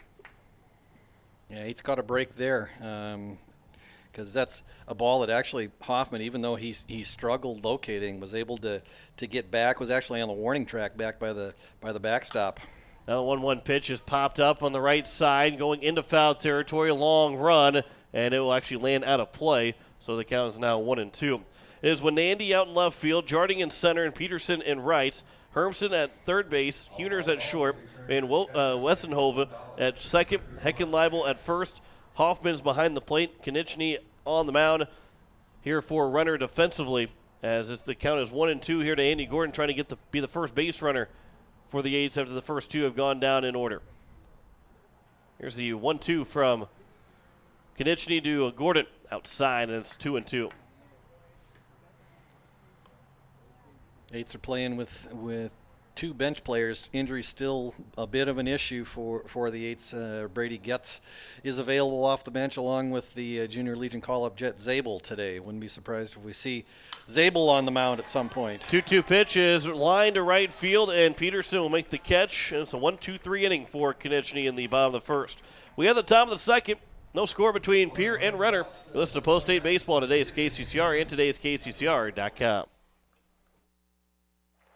Yeah, he's got a break there. Because that's a ball that actually Hoffman, even though he struggled locating, was able to get back, was actually on the warning track back by the backstop. Now the 1-1 pitch is popped up on the right side, going into foul territory, a long run, and it will actually land out of play, so the count is now 1-2. It is Wenandy out in left field, Jarding in center, and Peterson in right. Hermson at third base, Huners at short, and Wessenhove at second, Heckenleibel at first. Hoffman's behind the plate, Konechny on the mound here for Renner defensively, as the count is 1-2 here to Andy Gordon, trying to be the first base runner for the Eights after the first two have gone down in order. Here's the 1-2 from Konechny to Gordon outside, and it's 2-2. Eights are playing with two bench players. Injury still a bit of an issue for the Eights. Brady Getz is available off the bench along with the Junior Legion call-up Jet Zabel today. Wouldn't be surprised if we see Zabel on the mound at some point. 2-2 pitch is lined to right field, and Peterson will make the catch. And it's a 1-2-3 inning for Konechny in the bottom of the first. We have the top of the second. No score between Pierre and Renner. You listen to Post-8 Baseball on today's KCCR and today's KCCR.com.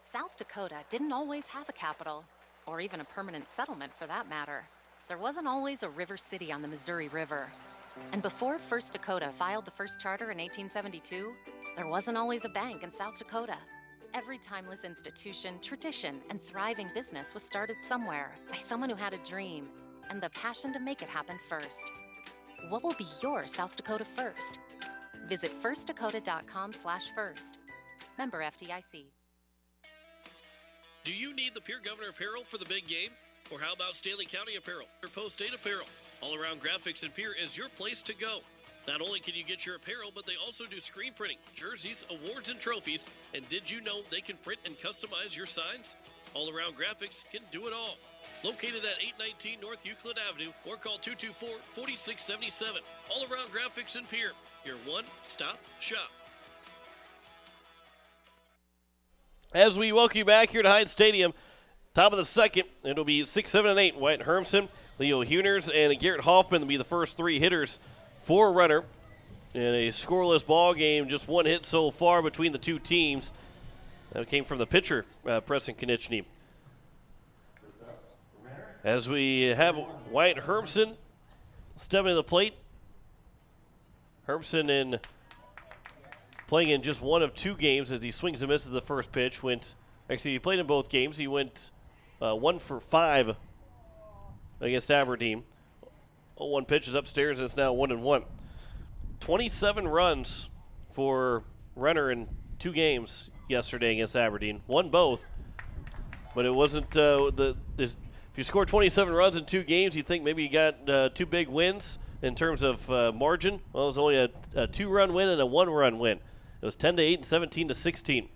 South Dakota didn't always have a capital, or even a permanent settlement for that matter. There wasn't always a river city on the Missouri River. And before First Dakota filed the first charter in 1872, there wasn't always a bank in South Dakota. Every timeless institution, tradition, and thriving business was started somewhere by someone who had a dream and the passion to make it happen first. What will be your South Dakota first? Visit firstdakota.com/first. Member FDIC. Do you need the Pierre Governor apparel for the big game? Or how about Stanley County apparel or Post-8 apparel? All Around Graphics in Pierre is your place to go. Not only can you get your apparel, but they also do screen printing, jerseys, awards, and trophies. And did you know they can print and customize your signs? All Around Graphics can do it all. Located at 819 North Euclid Avenue or call 224-4677. All Around Graphics in Pierre, your one-stop shop. As we welcome you back here to Hyde Stadium, top of the second, it'll be 6, 7, and 8. Wyatt Hermson, Leo Huners, and Garrett Hoffman will be the first three hitters for Renner. In a scoreless ball game, just one hit so far between the two teams. That came from the pitcher, Preston Konechny. As we have Wyatt Hermson stepping to the plate. Hermson playing in just one of two games as he swings and misses the first pitch. He played in both games. He went 1 for 5 against Aberdeen. 0-1 pitch is upstairs, and it's now 1-1. 27 runs for Renner in two games yesterday against Aberdeen. Won both, but it wasn't if you score 27 runs in two games, you think maybe you got two big wins in terms of margin. Well, it was only a 2-run win and a 1-run win. It was 10-8 and 17-16.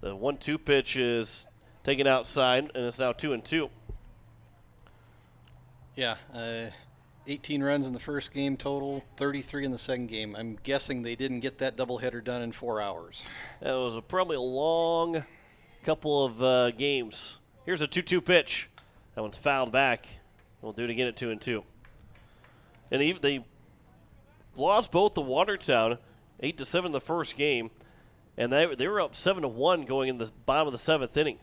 The 1-2 pitch is taken outside, and it's now 2-2. Yeah, 18 runs in the first game total, 33 in the second game. I'm guessing they didn't get that doubleheader done in 4 hours. That was probably a long couple of games. Here's a 2-2 pitch. That one's fouled back. We'll do it again at 2-2. And they lost both to Watertown 8-7 the first game, and they were up 7-1 going in the bottom of the seventh inning.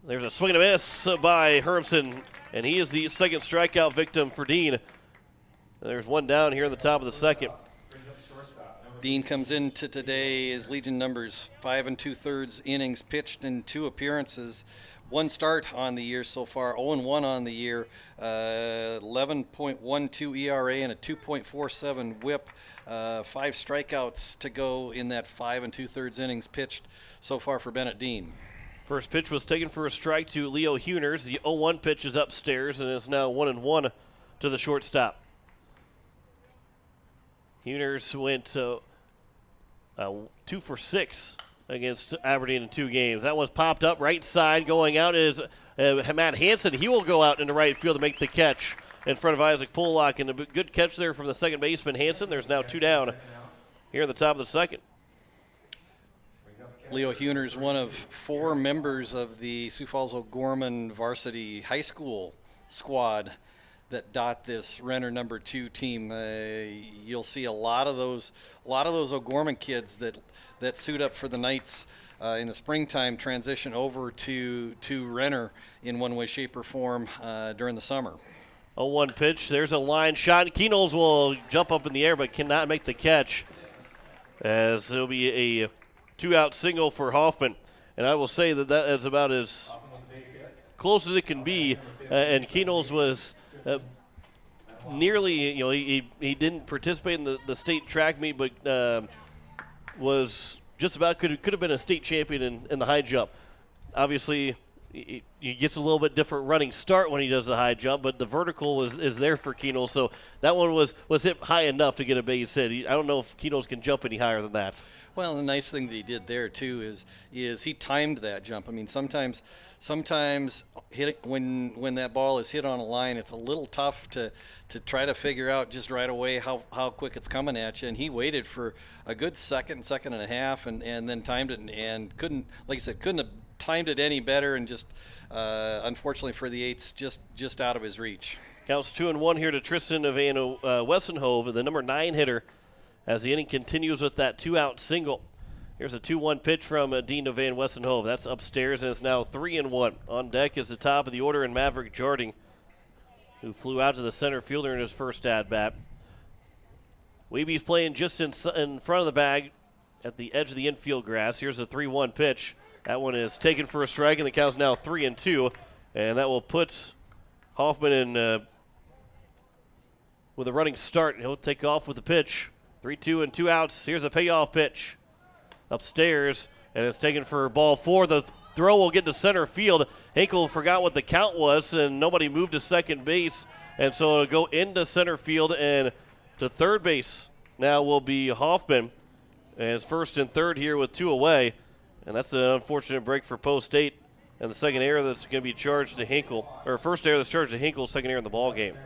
There's a swing and a miss by Hermson, and he is the second strikeout victim for Dean. There's one down here in the top of the second. Dean comes into today, his Legion numbers 5 2/3 innings pitched in 2 appearances. 1 start on the year so far, 0-1 on the year, 11.12 ERA and a 2.47 whip, 5 strikeouts to go in that 5 2/3 innings pitched so far for Bennett Dean. First pitch was taken for a strike to Leo Huners. The 0-1 pitch is upstairs and is now 1-1 to the shortstop. Huners went 2 for 6 against Aberdeen in 2 games. That one's popped up right side. Going out is Matt Hansen. He will go out into right field to make the catch in front of Isaac Pollock. And a good catch there from the second baseman, Hansen. There's now 2 down here at the top of the second. Leo Huners, one of 4 members of the Sioux Falls O'Gorman varsity high school squad that dot this Renner number 2 team. You'll see a lot of those O'Gorman kids that suit up for the Knights in the springtime transition over to Renner in one way, shape, or form during the summer. 0-1 pitch. There's a line shot. Keenels will jump up in the air but cannot make the catch. as it'll be a 2-out single for Hoffman. And I will say that is about as close as it can be. And Keenels was nearly, he didn't participate in the state track meet, but was just about could have been a state champion in the high jump. Obviously, he gets a little bit different running start when he does the high jump, but the vertical is there for Keenels, so that one was hit high enough to get a base hit. I don't know if Keenels can jump any higher than that. Well, the nice thing that he did there too is he timed that jump. I mean, sometimes when that ball is hit on a line, it's a little tough to try to figure out just right away how quick it's coming at you. And he waited for a good second and a half, and then timed it and couldn't, like I said, couldn't have timed it any better, and just unfortunately for the eights, just out of his reach. Counts 2-1 here to Tristan Van Wessenhove, the number 9 hitter, as the inning continues with that 2-out single. Here's a 2-1 pitch from Dean Van Wessenhove. That's upstairs, and it's now 3-1. On deck is the top of the order in Maverick Jarding, who flew out to the center fielder in his first at-bat. Weeby's playing just in front of the bag at the edge of the infield grass. Here's a 3-1 pitch. That one is taken for a strike, and the count's now 3-2, and that will put Hoffman in with a running start. He'll take off with the pitch. 3-2 and 2 outs. Here's a payoff pitch upstairs, and it's taken for ball 4. The throw will get to center field. Hinkle forgot what the count was, and nobody moved to second base, and so it'll go into center field and to third base. Now will be Hoffman, and it's first and third here with 2 away, and that's an unfortunate break for Post State. And the second error that's going to be charged to Hinkle, or first error that's charged to Hinkle, second error in the ball game.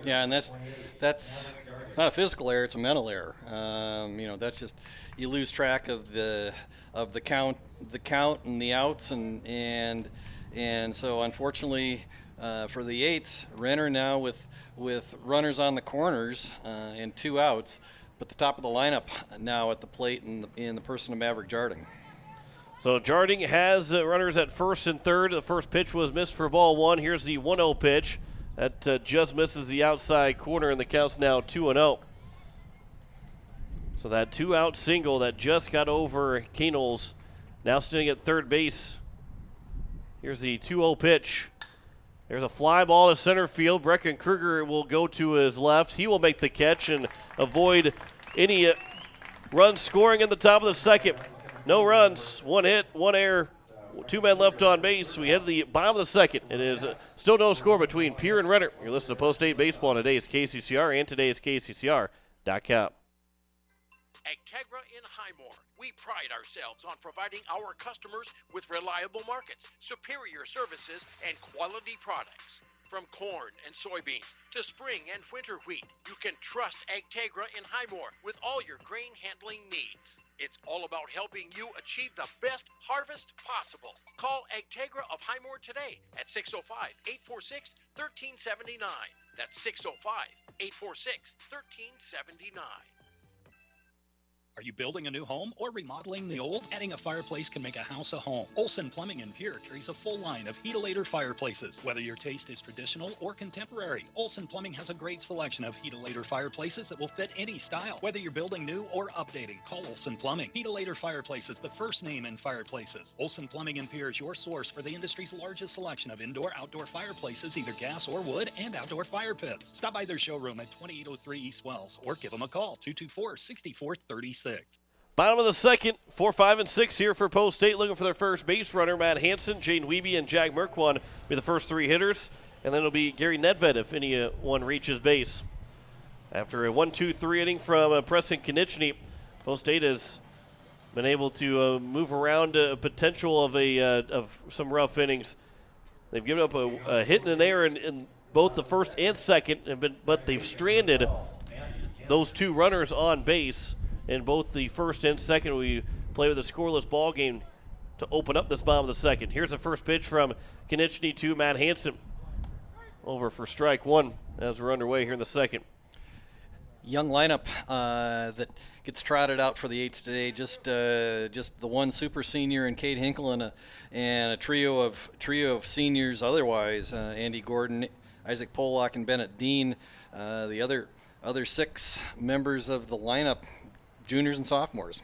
Yeah, and that's it's not a physical error; it's a mental error. That's just you lose track of the count and the outs, and so unfortunately for the eights, Renner now with runners on the corners and 2 outs, but the top of the lineup now at the plate in the person of Maverick Jarding. So Jarding has runners at first and third. The first pitch was missed for ball 1. Here's the 1-0 pitch. That just misses the outside corner, and the count's now 2-0. So that 2-out single that just got over Keenels, now sitting at third base. Here's the 2-0 pitch. There's a fly ball to center field. Brecken Kruger will go to his left. He will make the catch and avoid any run scoring in the top of the second. No runs, 1 hit, 1 error, 2 men left on base. We head to the bottom of the second. It is still no score between Pierre and Renner. You're listening to Post 8 Baseball on today's KCCR and today's KCCR.com. Agtegra in Highmore. We pride ourselves on providing our customers with reliable markets, superior services, and quality products. From corn and soybeans to spring and winter wheat, you can trust Agtegra in Highmore with all your grain handling needs. It's all about helping you achieve the best harvest possible. Call Agtegra of Highmore today at 605-846-1379. That's 605-846-1379. Are you building a new home or remodeling the old? Adding a fireplace can make a house a home. Olson Plumbing in Pierre carries a full line of Heat-A-Later fireplaces. Whether your taste is traditional or contemporary, Olson Plumbing has a great selection of Heat-A-Later fireplaces that will fit any style. Whether you're building new or updating, call Olson Plumbing. Heat-A-Later Fireplaces, the first name in fireplaces. Olson Plumbing in Pierre is your source for the industry's largest selection of indoor-outdoor fireplaces, either gas or wood, and outdoor fire pits. Stop by their showroom at 2803 East Wells or give them a call, 224-6436. Bottom of the second, 4, 5, and 6 here for Post State, looking for their first base runner. Matt Hansen, Jane Wiebe, and Jack Merkwan be the first 3 hitters, and then it'll be Gary Nedved if anyone reaches base. After a 1-2-3 inning from Preston Konechny, Post State has been able to move around a potential of some rough innings. They've given up a hit and an error in both the first and second, but they've stranded those 2 runners on base in both the first and second. We play with a scoreless ball game to open up this bottom of the second. Here's the first pitch from Konechny to Matt Hansen. Over for strike 1 as we're underway here in the second. Young lineup that gets trotted out for the eights today. Just the one super senior in Cade Hinkle and a trio of seniors otherwise. Andy Gordon, Isaac Pollock, and Bennett Dean. The other 6 members of the lineup juniors and sophomores.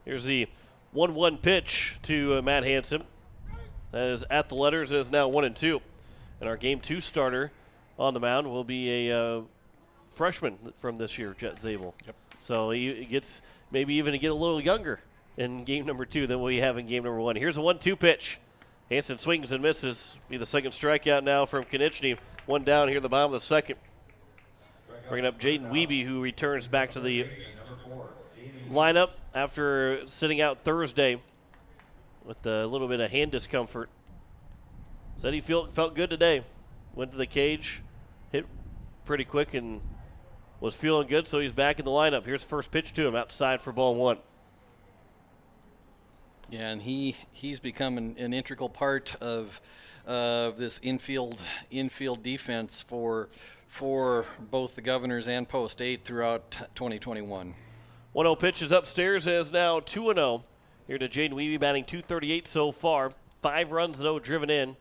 Here's the 1-1 pitch to Matt Hansen. That is at the letters. It is now 1-2. And our Game 2 starter on the mound will be a freshman from this year, Jet Zabel. Yep. So he gets maybe even to get a little younger in Game number 2 than we have in Game number 1. Here's a 1-2 pitch. Hansen swings and misses. Be the second strikeout now from Konechny. One down here at the bottom of the second. Bringing up Jaden Wiebe, who returns back to the lineup after sitting out Thursday with a little bit of hand discomfort. Said he felt good today. Went to the cage, hit pretty quick, and was feeling good, so he's back in the lineup. Here's the first pitch to him outside for ball 1. Yeah, and he's become an integral part of this infield defense for both the Governors and Post 8 throughout 2021. 1-0 pitch is upstairs, is now 2-0. Here to Jaden Wiebe, batting .238 so far. 5 runs, though, driven in,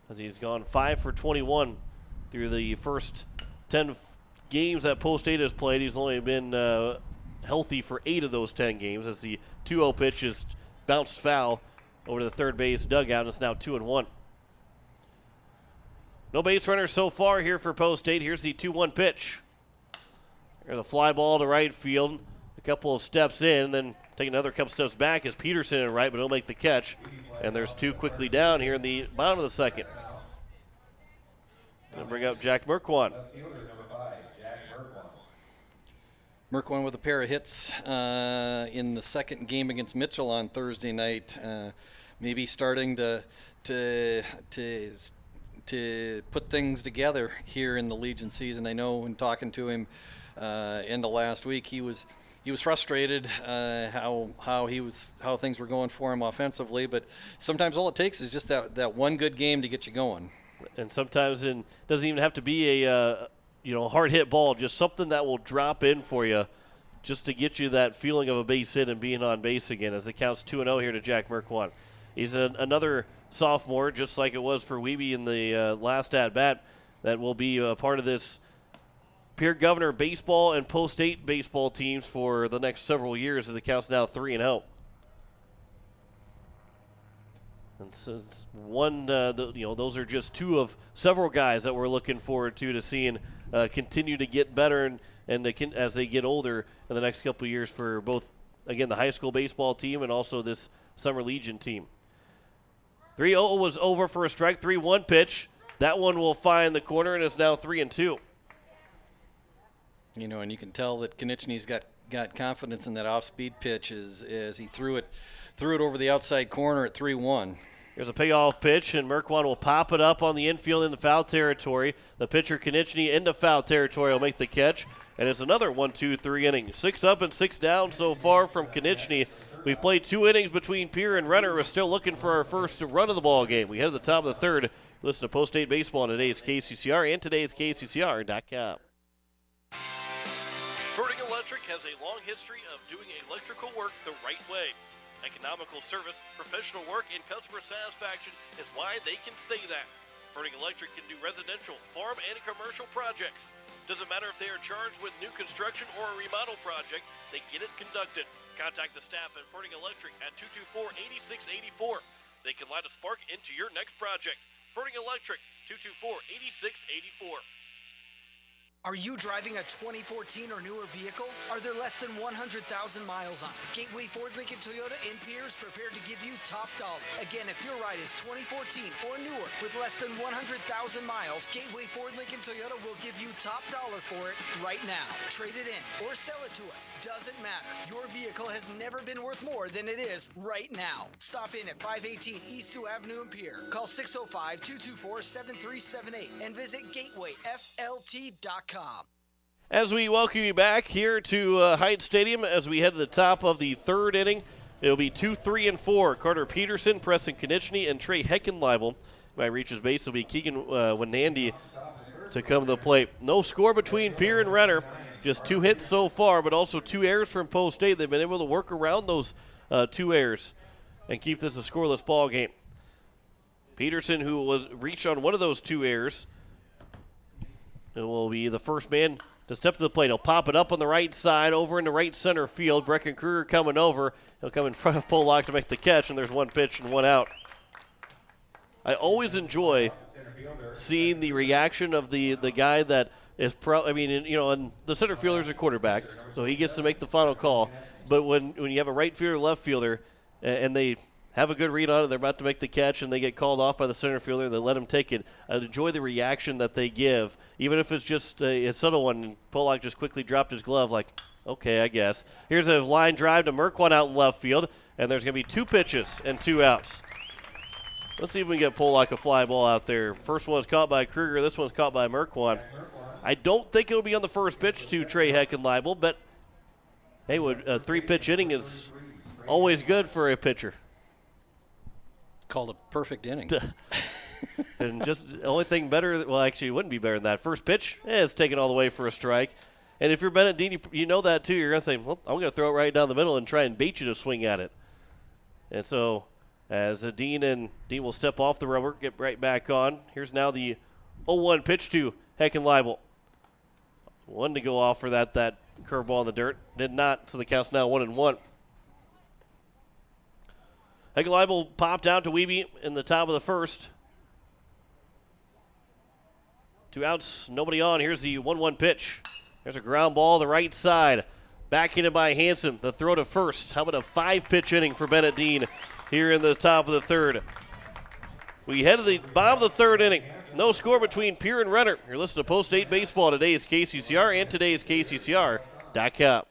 as he's gone 5 for 21 through the first 10 games that Post 8 has played. He's only been healthy for 8 of those 10 games, as the 2-0 pitch is bounced foul over to the third base dugout. It's now 2-1. No base runners so far here for Post 8. Here's the 2-1 pitch. There's a fly ball to right field. A couple of steps in, then take another couple steps back is Peterson in right, but he'll make the catch. And there's 2 quickly down here in the bottom of the second. Going to bring up Jack Merkwan. Merkwan with a pair of hits in the second game against Mitchell on Thursday night. Maybe starting to put things together here in the Legion season. I know when talking to him end of last week, he was frustrated how things were going for him offensively, but sometimes all it takes is just that one good game to get you going. And sometimes it doesn't even have to be a hard hit ball, just something that will drop in for you just to get you that feeling of a base hit and being on base again, as it counts 2-0 here to Jack Merkwan. He's another sophomore, just like it was for Wiebe in the last at-bat, that will be a part of this Pierre Governor baseball and Post 8 baseball teams for the next several years, as it counts now 3-0. And so those are just 2 of several guys that we're looking forward to seeing continue to get better as they get older in the next couple of years for both, again, the high school baseball team and also this Summer Legion team. 3-0 was over for a strike. 3-1 pitch. That one will find the corner, and it's now 3-2. And you can tell that Konechny's got confidence in that off-speed pitch as he threw it over the outside corner at 3-1. Here's a payoff pitch, and Merkwan will pop it up on the infield in the foul territory. The pitcher, Konechny, into foul territory, will make the catch. And it's another 1-2-3 inning. 6 up and 6 down so far from Konechny. We've played 2 innings between Pierre and Renner. We're still looking for our first run of the ball game. We head to the top of the third. Listen to Post 8 Baseball on today's KCCR and today's KCCR.com. Verdig Electric has a long history of doing electrical work the right way. Economical service, professional work, and customer satisfaction is why they can say that. Verdig Electric can do residential, farm, and commercial projects. Doesn't matter if they are charged with new construction or a remodel project, they get it conducted. Contact the staff at Verdig Electric at 224-8684. They can light a spark into your next project. Verdig Electric, 224-8684. Are you driving a 2014 or newer vehicle? Are there less than 100,000 miles on it? Gateway Ford Lincoln Toyota in Pierre is prepared to give you top dollar. Again, if your ride is 2014 or newer with less than 100,000 miles, Gateway Ford Lincoln Toyota will give you top dollar for it right now. Trade it in or sell it to us. Doesn't matter. Your vehicle has never been worth more than it is right now. Stop in at 518 East Sioux Avenue in Pierre. Call 605-224-7378 and visit gatewayflt.com. As we welcome you back here to Hyatt Stadium as we head to the top of the third inning, it'll be 2, 3, and 4. Carter Peterson, Preston Konechny, and Trey Heckenleibel. Might reach his base. It'll be Keegan Winandy to come to the plate. No score between Pierre and Renner. Just 2 hits so far, but also 2 errors from Post 8. They've been able to work around those 2 errors and keep this a scoreless ball game. Peterson, who was reached on one of those 2 errors, it will be the first man to step to the plate. He'll pop it up on the right side, over into right center field. Brecken Kruger coming over. He'll come in front of Pollock to make the catch, and there's one pitch and one out. I always enjoy seeing the reaction of the guy that is and the center fielder's a quarterback, so he gets to make the final call. But when you have a right fielder, left fielder, and they have a good read on it, they're about to make the catch, and they get called off by the center fielder, they let him take it. I enjoy the reaction that they give, even if it's just a subtle one. And Pollock just quickly dropped his glove like, okay, I guess. Here's a line drive to Merkwan out in left field, and there's going to be 2 pitches and 2 outs. Let's see if we can get Pollock a fly ball out there. First one's caught by Kruger. This one's caught by Merkwan. I don't think it'll be on the first pitch to Trey Heckenleibel, but hey, a 3-pitch inning is always good for a pitcher. It's called a perfect inning. And just the only thing better, well, actually, it wouldn't be better than that. First pitch, it's taken all the way for a strike. And if you're Bennett Dean, you know that too. You're going to say, well, I'm going to throw it right down the middle and try and bait you to swing at it. And so as Dean will step off the rubber, get right back on. Here's now the 0-1 pitch to Heckenleibel. One to go off for that curveball in the dirt. Did not, so the count's now 1-1. Heckenleibel popped out to Wiebe in the top of the first. 2 outs, nobody on. Here's the 1-1 pitch. There's a ground ball to the right side. Backhanded by Hansen. The throw to first. How about a 5-pitch inning for Bennett Dean here in the top of the third? We head to the bottom of the third inning. No score between Pierre and Renner. You're listening to Post 8 Baseball. Today's KCCR and today's KCCR.com.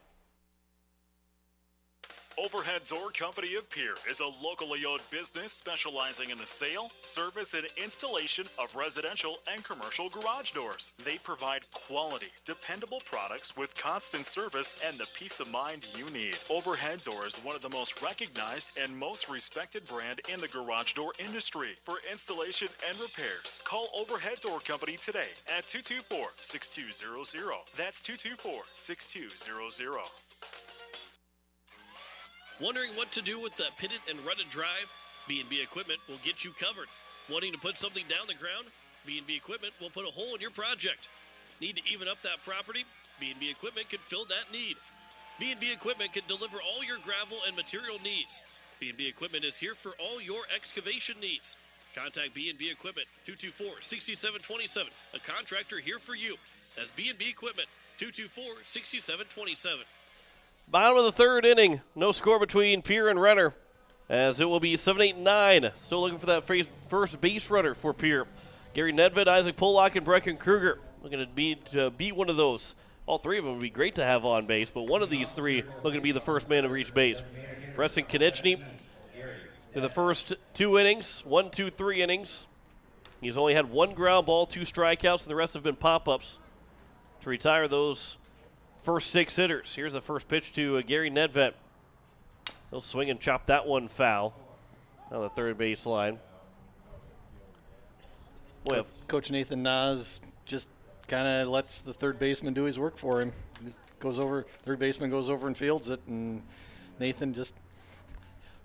Overhead Door Company of Pierre is a locally owned business specializing in the sale, service, and installation of residential and commercial garage doors. They provide quality, dependable products with constant service and the peace of mind you need. Overhead Door is one of the most recognized and most respected brand in the garage door industry. For installation and repairs, call Overhead Door Company today at 224-6200. That's 224-6200. Wondering what to do with the pitted and rutted drive? B&B Equipment will get you covered. Wanting to put something down the ground? B&B Equipment will put a hole in your project. Need to even up that property? B&B Equipment can fill that need. B&B Equipment can deliver all your gravel and material needs. B&B Equipment is here for all your excavation needs. Contact B&B Equipment, 224-6727. A contractor here for you. That's B&B Equipment, 224-6727. Bottom of the third inning. No score between Pierre and Renner, as it will be 7-8-9. Still looking for that first base runner for Pierre. Gary Nedved, Isaac Pollock, and Brecken Kruger looking to beat one of those. All 3 of them would be great to have on base, but one of these 3 looking to be the first man to reach base. Preston Konechny in the first 2 innings, 1, 2, 3 innings. He's only had 1 ground ball, 2 strikeouts, and the rest have been pop-ups to retire those first 6 hitters. Here's the first pitch to Gary Nedved. He'll swing and chop that one foul on the third base line. Boy, Coach Nathan Nas just kind of lets the third baseman do his work for him. Third baseman goes over and fields it, and Nathan just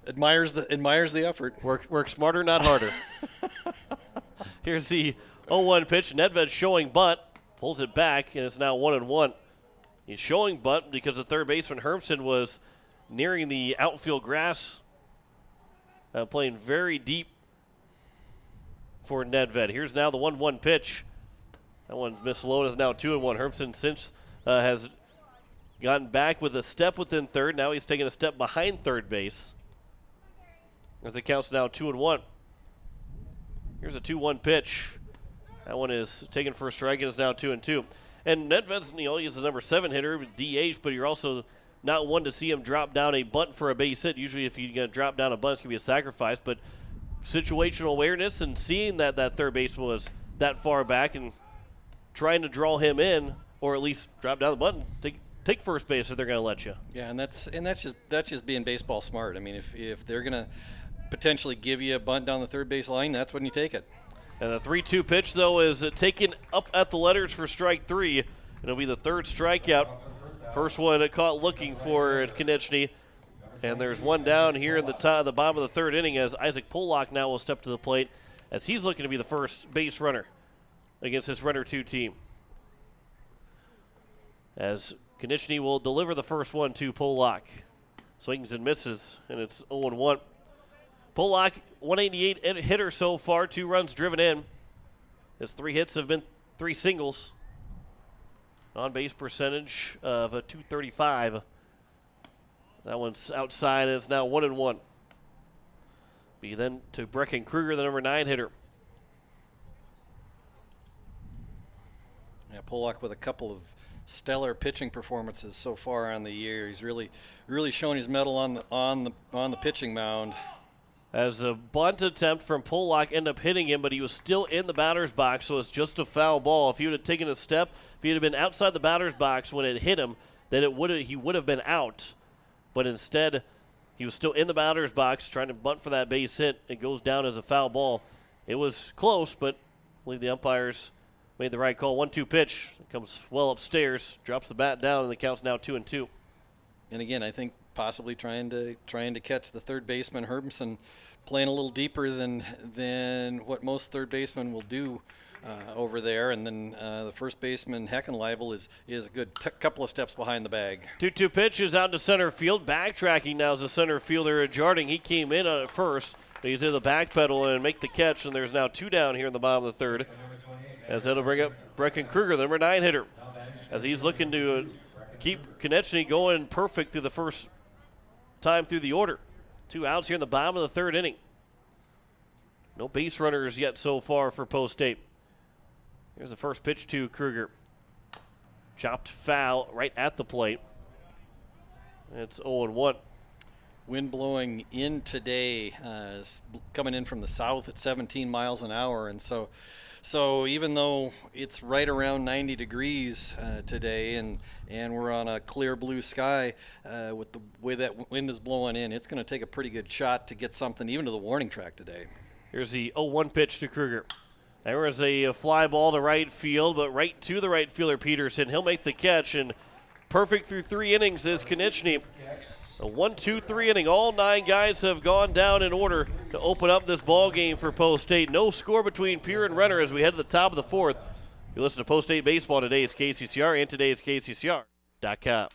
admires the effort. Work smarter, not harder. Here's the 0-1 pitch. Nedved showing bunt, pulls it back, and it's now 1-1. He's showing bunt because the third baseman Hermsen was nearing the outfield grass, playing very deep for Nedved. Here's now the 1-1 pitch. That one's missed low. Is now 2-1. Hermsen since has gotten back with a step within third. Now he's taking a step behind third base, as it counts now 2-1. Here's a 2-1 pitch. That one is taken for a strike and is now 2-2. And Nedved's, he's the number 7 hitter with DH, but you're also not one to see him drop down a bunt for a base hit. Usually if you're going to drop down a bunt, it's going to be a sacrifice. But situational awareness and seeing that third baseman was that far back and trying to draw him in, or at least drop down the bunt, take first base if they're going to let you. Yeah, and that's just being baseball smart. I mean, if they're going to potentially give you a bunt down the third base line, that's when you take it. And the 3-2 pitch, though, is taken up at the letters for strike 3. It'll be the third strikeout. First one caught looking for Konechny. And there's one down here in the bottom of the third inning, as Isaac Pollock now will step to the plate, as he's looking to be the first base runner against this Renner 2 team. as Konechny will deliver the first one to Polak. Swings and misses, and it's 0-1. Polak, 188 hitter so far, 2 runs driven in. His 3 hits have been 3 singles. On-base percentage of a .235. That one's outside, and it's now 1-1. Be then to Brecken Kruger, the number 9 hitter. Yeah, Polak with a couple of stellar pitching performances so far on the year. He's really shown his mettle on the pitching mound. As a bunt attempt from Polak ended up hitting him, but he was still in the batter's box, so it's just a foul ball. If he would have taken a step, if he had been outside the batter's box when it hit him, then he would have been out. But instead, he was still in the batter's box trying to bunt for that base hit. It goes down as a foul ball. It was close, but I believe the umpires made the right call. 1-2 pitch. It comes well upstairs, drops the bat down, and the count's now 2-2. And again, I think possibly trying to catch the third baseman Hermsen, playing a little deeper than what most third basemen will do over there, and then the first baseman Heckenleibel is a good couple of steps behind the bag. 2-2 pitch is out to center field. Backtracking now is the center fielder Jarding. He came in at first, but he's in the back pedal and make the catch, and there's now 2 down here in the bottom of the third. As that'll bring up Brecken Kruger, the number 9 hitter, as he's looking to keep Konechny going perfect through the first time through the order. 2 outs here in the bottom of the third inning. No base runners yet so far for Post State. Here's the first pitch to Kruger. Chopped foul right at the plate. It's 0-1. Wind blowing in today, coming in from the south at 17 miles an hour, and so even though it's right around 90 degrees today, and we're on a clear blue sky, with the way that wind is blowing in, it's going to take a pretty good shot to get something even to the warning track today. Here's the 0-1 pitch to Kruger. There was a fly ball to right field, but right to the right fielder Peterson. He'll make the catch, and perfect through 3 innings is Konechny. A 1-2-3 inning. All 9 guys have gone down in order to open up this ball game for Post State. No score between Pierre and Renner as we head to the top of the 4th. You listen to Post State Baseball. Today's KCCR and today's KCCR.com.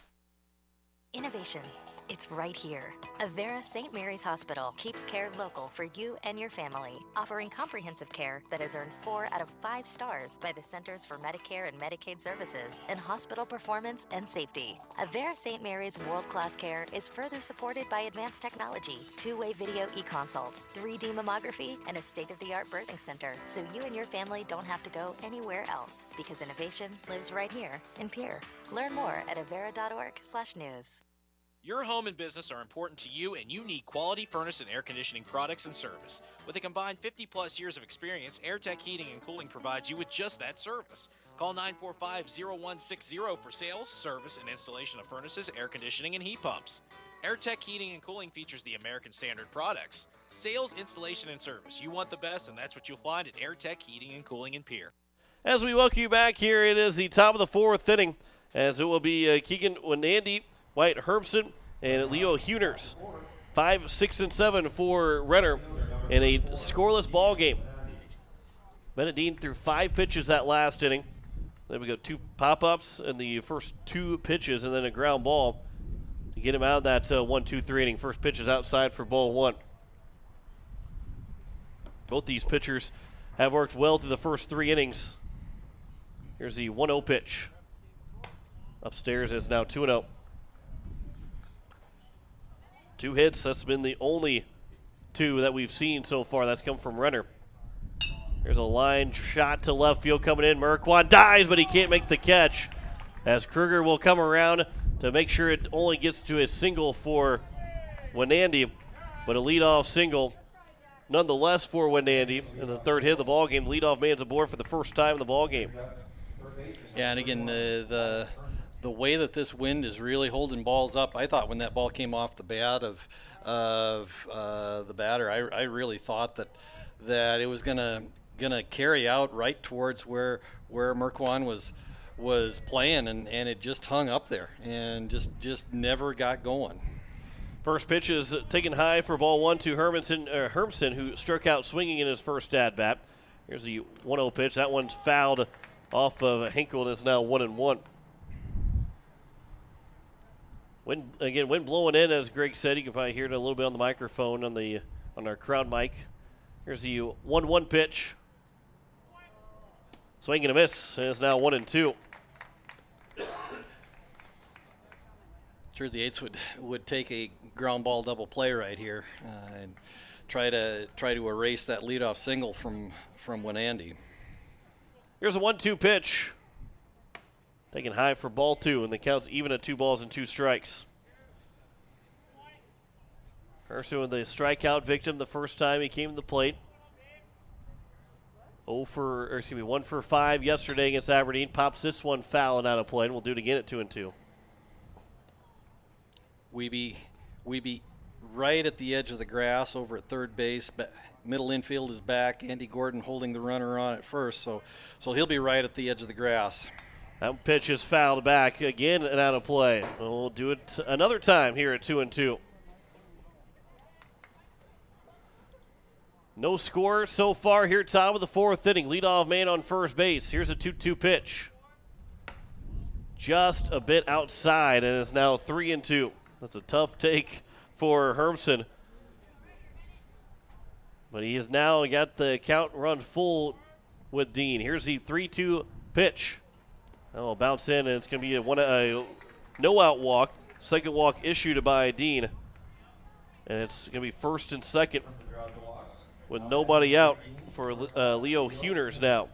Innovation. It's right here. Avera St. Mary's Hospital keeps care local for you and your family, offering comprehensive care that has earned 4 out of 5 stars by the Centers for Medicare and Medicaid Services in hospital performance and safety. Avera St. Mary's world-class care is further supported by advanced technology, 2-way video e-consults, 3D mammography, and a state-of-the-art birthing center, so you and your family don't have to go anywhere else, because innovation lives right here in Pierre. Learn more at avera.org/news. Your home and business are important to you, and you need quality furnace and air conditioning products and service. With a combined 50-plus years of experience, AirTech Heating and Cooling provides you with just that service. Call 945-0160 for sales, service, and installation of furnaces, air conditioning, and heat pumps. AirTech Heating and Cooling features the American Standard products. Sales, installation, and service. You want the best, and that's what you'll find at AirTech Heating and Cooling in Pierre. As we welcome you back here, it is the top of the 4th inning, as it will be Keegan Wenandy, White Herbson, and Leo Huners. 5, 6, and 7 for Renner in a scoreless ball game. Benedine threw 5 pitches that last inning. Then we got 2 pop-ups in the first 2 pitches, and then a ground ball to get him out of that 1-2-3 inning. First pitch is outside for ball 1. Both these pitchers have worked well through the first 3 innings. Here's the 1-0 pitch. Upstairs is now 2-0. 2 hits. That's been the only 2 that we've seen so far. That's come from Renner. There's a line shot to left field coming in. Merkwan dives, but he can't make the catch. As Kruger will come around to make sure it only gets to a single for Wenandy, but a leadoff single nonetheless for Wenandy in the 3rd hit of the ball game. Leadoff man's aboard for the first time in the ball game. Yeah, and again, the way that this wind is really holding balls up, I thought when that ball came off the bat of the batter, I really thought that it was gonna carry out right towards where Merkwan was playing, and it just hung up there and just never got going. First pitch is taken high for ball 1 to Hermsen, who struck out swinging in his first at bat. Here's the 1-0 pitch. That one's fouled off of Henkel, and it's now 1-1. Wind blowing in, as Greg said. You can probably hear it a little bit on the microphone on our crowd mic. Here's the 1-1 pitch. Swing and a miss, and it's now 1-2. Sure, the Eights would take a ground ball double play right here and try to erase that leadoff single from Wenandy. Here's a 1-2 pitch. Taken high for ball 2, and the count's even at 2 balls and 2 strikes. Herson with the strikeout victim the first time he came to the plate. 1 for 5 yesterday against Aberdeen. Pops this one foul and out of play, and we'll do it again at 2-2. We be right at the edge of the grass over at third base. Middle infield is back. Andy Gordon holding the runner on at first, so he'll be right at the edge of the grass. That pitch is fouled back again and out of play. We'll do it another time here at 2-2. No score so far here, top of the 4th inning. Leadoff man on first base. Here's a 2-2 pitch. Just a bit outside, and it's now 3-2. That's a tough take for Hermson. But he has now got the count run full with Dean. Here's the 3-2 pitch. I'll bounce in, and it's going to be a no-out walk. Second walk issued by Dean. And it's going to be first and second with nobody out for Leo Huners now.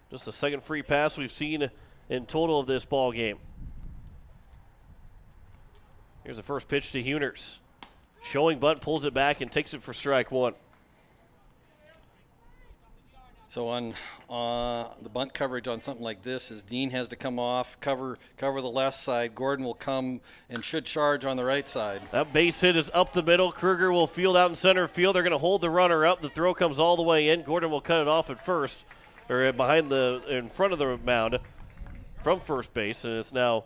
Just the second free pass we've seen in total of this ball game. Here's the first pitch to Huners. Showing bunt, pulls it back, and takes it for strike 1. So on the bunt coverage on something like this is Dean has to come off, cover the left side. Gordon will come and should charge on the right side. That base hit is up the middle. Kruger will field out in center field. They're going to hold the runner up. The throw comes all the way in. Gordon will cut it off at first, or in front of the mound from first base, and it's now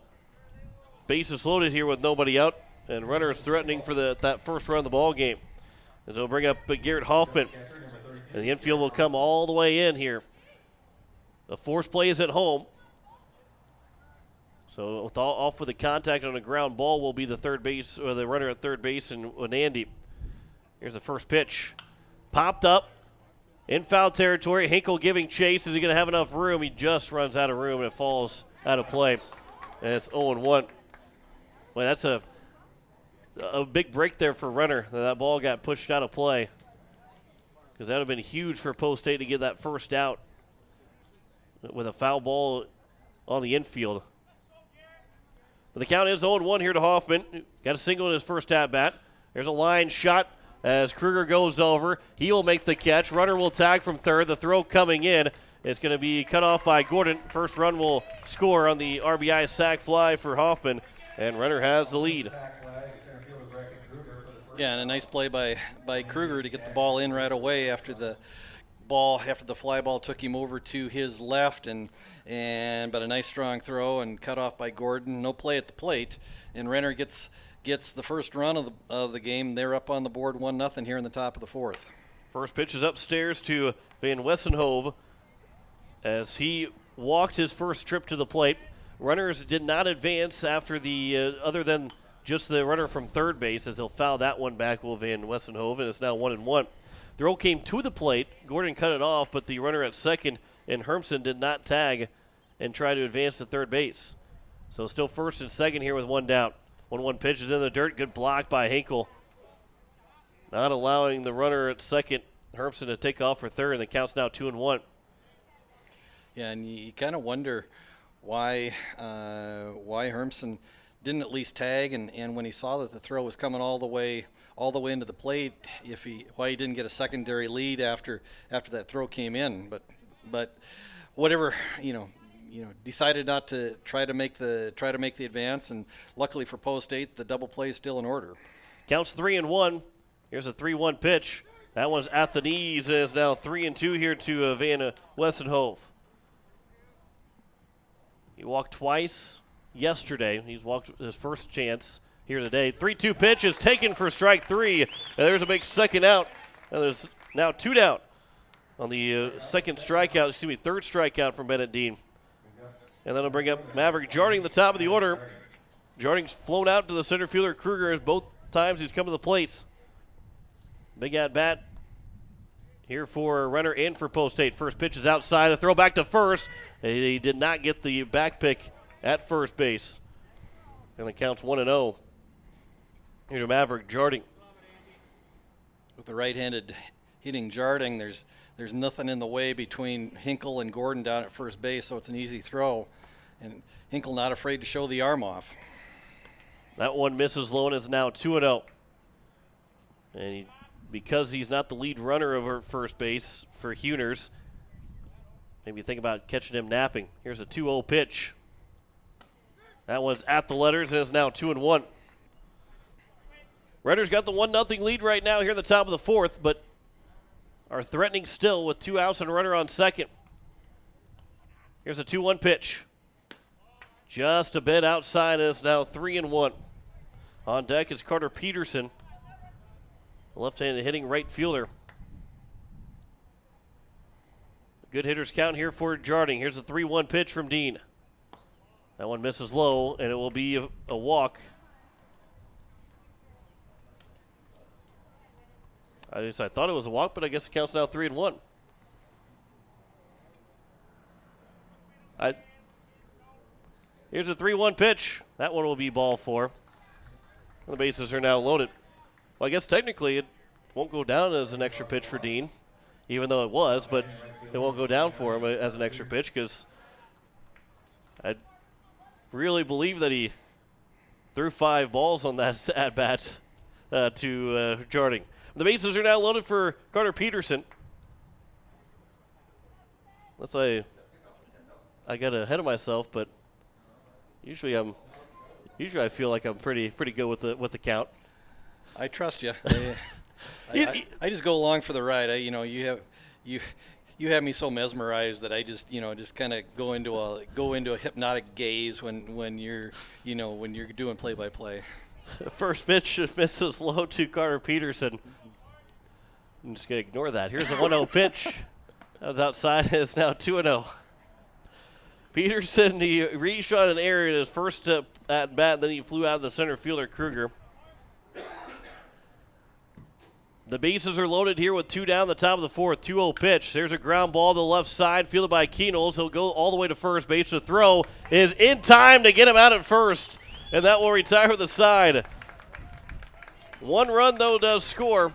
bases loaded here with nobody out, and Renner is threatening for that first run of the ball game. And they'll bring up Garrett Hoffman. And the infield will come all the way in here. The force play is at home. So off with the contact on a ground ball will be the runner at third base and Andy. Here's the first pitch. Popped up in foul territory. Hinkle giving chase. Is he going to have enough room? He just runs out of room and it falls out of play. And it's 0-1. Well, that's a big break there for Renner. That ball got pushed out of play. Because that would have been huge for Post State to get that first out with a foul ball on the infield. But the count is 0-1 here to Hoffman. Got a single in his first at-bat. There's a line shot as Kruger goes over. He will make the catch. Runner will tag from third. The throw coming in. It's going to be cut off by Gordon. First run will score on the RBI sac fly for Hoffman. And Renner has the lead. Yeah, and a nice play by Kruger to get the ball in right away after the fly ball took him over to his left, but a nice strong throw and cut off by Gordon. No play at the plate, and Renner gets the first run of the game. They're up on the board 1-0 here in the top of the 4th. First pitch is upstairs to Van Wessenhove as he walked his first trip to the plate. Runners did not advance after the other than just the runner from third base, as he'll foul that one back with Van Wessenhove, and it's now 1-1. Throw came to the plate. Gordon cut it off, but the runner at second and Hermson did not tag and try to advance to third base. So still first and second here with 1 down. 1-1 pitch is in the dirt. Good block by Hinkle. Not allowing the runner at second, Hermson, to take off for third, and the count's now 2-1. Yeah, and you kind of wonder why Hermson didn't at least tag, and when he saw that the throw was coming all the way into the plate, why he didn't get a secondary lead after that throw came in. But whatever, decided not to try to make the advance, and luckily for Post State, the double play is still in order. Counts 3-1. Here's a 3-1 pitch. That one's at the knees, and it's now 3-2 here to Van Wessenhove. He walked twice yesterday. He's walked his first chance here today. 3-2 pitch is taken for strike 3. And there's a big second out. And there's now 2 down on the third strikeout from Bennett Dean. And that'll bring up Maverick Jarding, the top of the order. Jarding's flown out to the center fielder Kruger as both times he's come to the plates. Big at bat here for Renner and for Post State. First pitch is outside. A throw back to first. He did not get the back pick at first base. And it counts 1-0. Here to Maverick Jarding. With the right-handed hitting Jarding, there's nothing in the way between Hinkle and Gordon down at first base, so it's an easy throw. And Hinkle not afraid to show the arm off. That one misses low and is now 2-0. And because he's not the lead runner over first base for Huners, maybe think about catching him napping. Here's a 2-0 pitch. That one's at the letters and is now 2-1. Renner's got the 1-0 lead right now here at the top of the fourth, but are threatening still with 2 outs and a runner on second. Here's a 2-1 pitch. Just a bit outside, and it's now 3-1. On deck is Carter Peterson, left-handed hitting right fielder. Good hitters count here for Jarding. Here's a 3-1 pitch from Dean. That one misses low, and it will be a walk. I thought it was a walk, but I guess it counts now 3-1. Here's a 3-1 pitch. That one will be ball 4. The bases are now loaded. Well, I guess technically it won't go down as an extra pitch for Dean, even though it was, but it won't go down for him as an extra pitch because I really believe that he threw 5 balls on that at-bat to Jarding. The bases are now loaded for Carter Peterson. Let's say I got ahead of myself, but usually I feel like I'm pretty good with the count. I trust you. I just go along for the ride. You have me so mesmerized that I just kind of go into a hypnotic gaze when you're doing play-by-play. First pitch misses low to Carter Peterson. I'm just going to ignore that. Here's a 1-0 pitch. That was outside. It's now 2-0. Peterson, he reached on an error in his first at bat, then he flew out of the center fielder Kruger. The bases are loaded here with 2 down the top of the fourth. 2-0 pitch. There's a ground ball to the left side, fielded by Keenels. He'll go all the way to first base. The throw is in time to get him out at first, and that will retire the side. 1 run, though, does score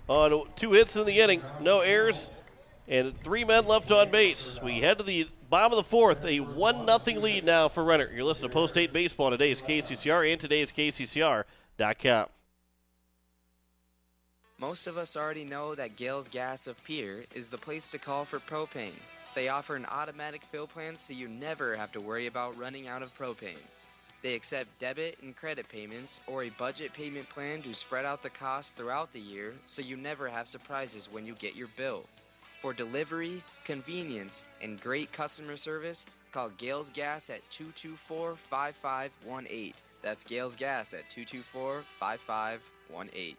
on 2 hits in the inning. No errors, and 3 men left on base. We head to the bottom of the fourth. A 1-0 lead now for Renner. You're listening to Post 8 Baseball on today's KCCR and today's KCCR.com. Most of us already know that Gales Gas of Pierre is the place to call for propane. They offer an automatic fill plan so you never have to worry about running out of propane. They accept debit and credit payments or a budget payment plan to spread out the cost throughout the year so you never have surprises when you get your bill. For delivery, convenience, and great customer service, call Gales Gas at 224-5518. That's Gales Gas at 224-5518.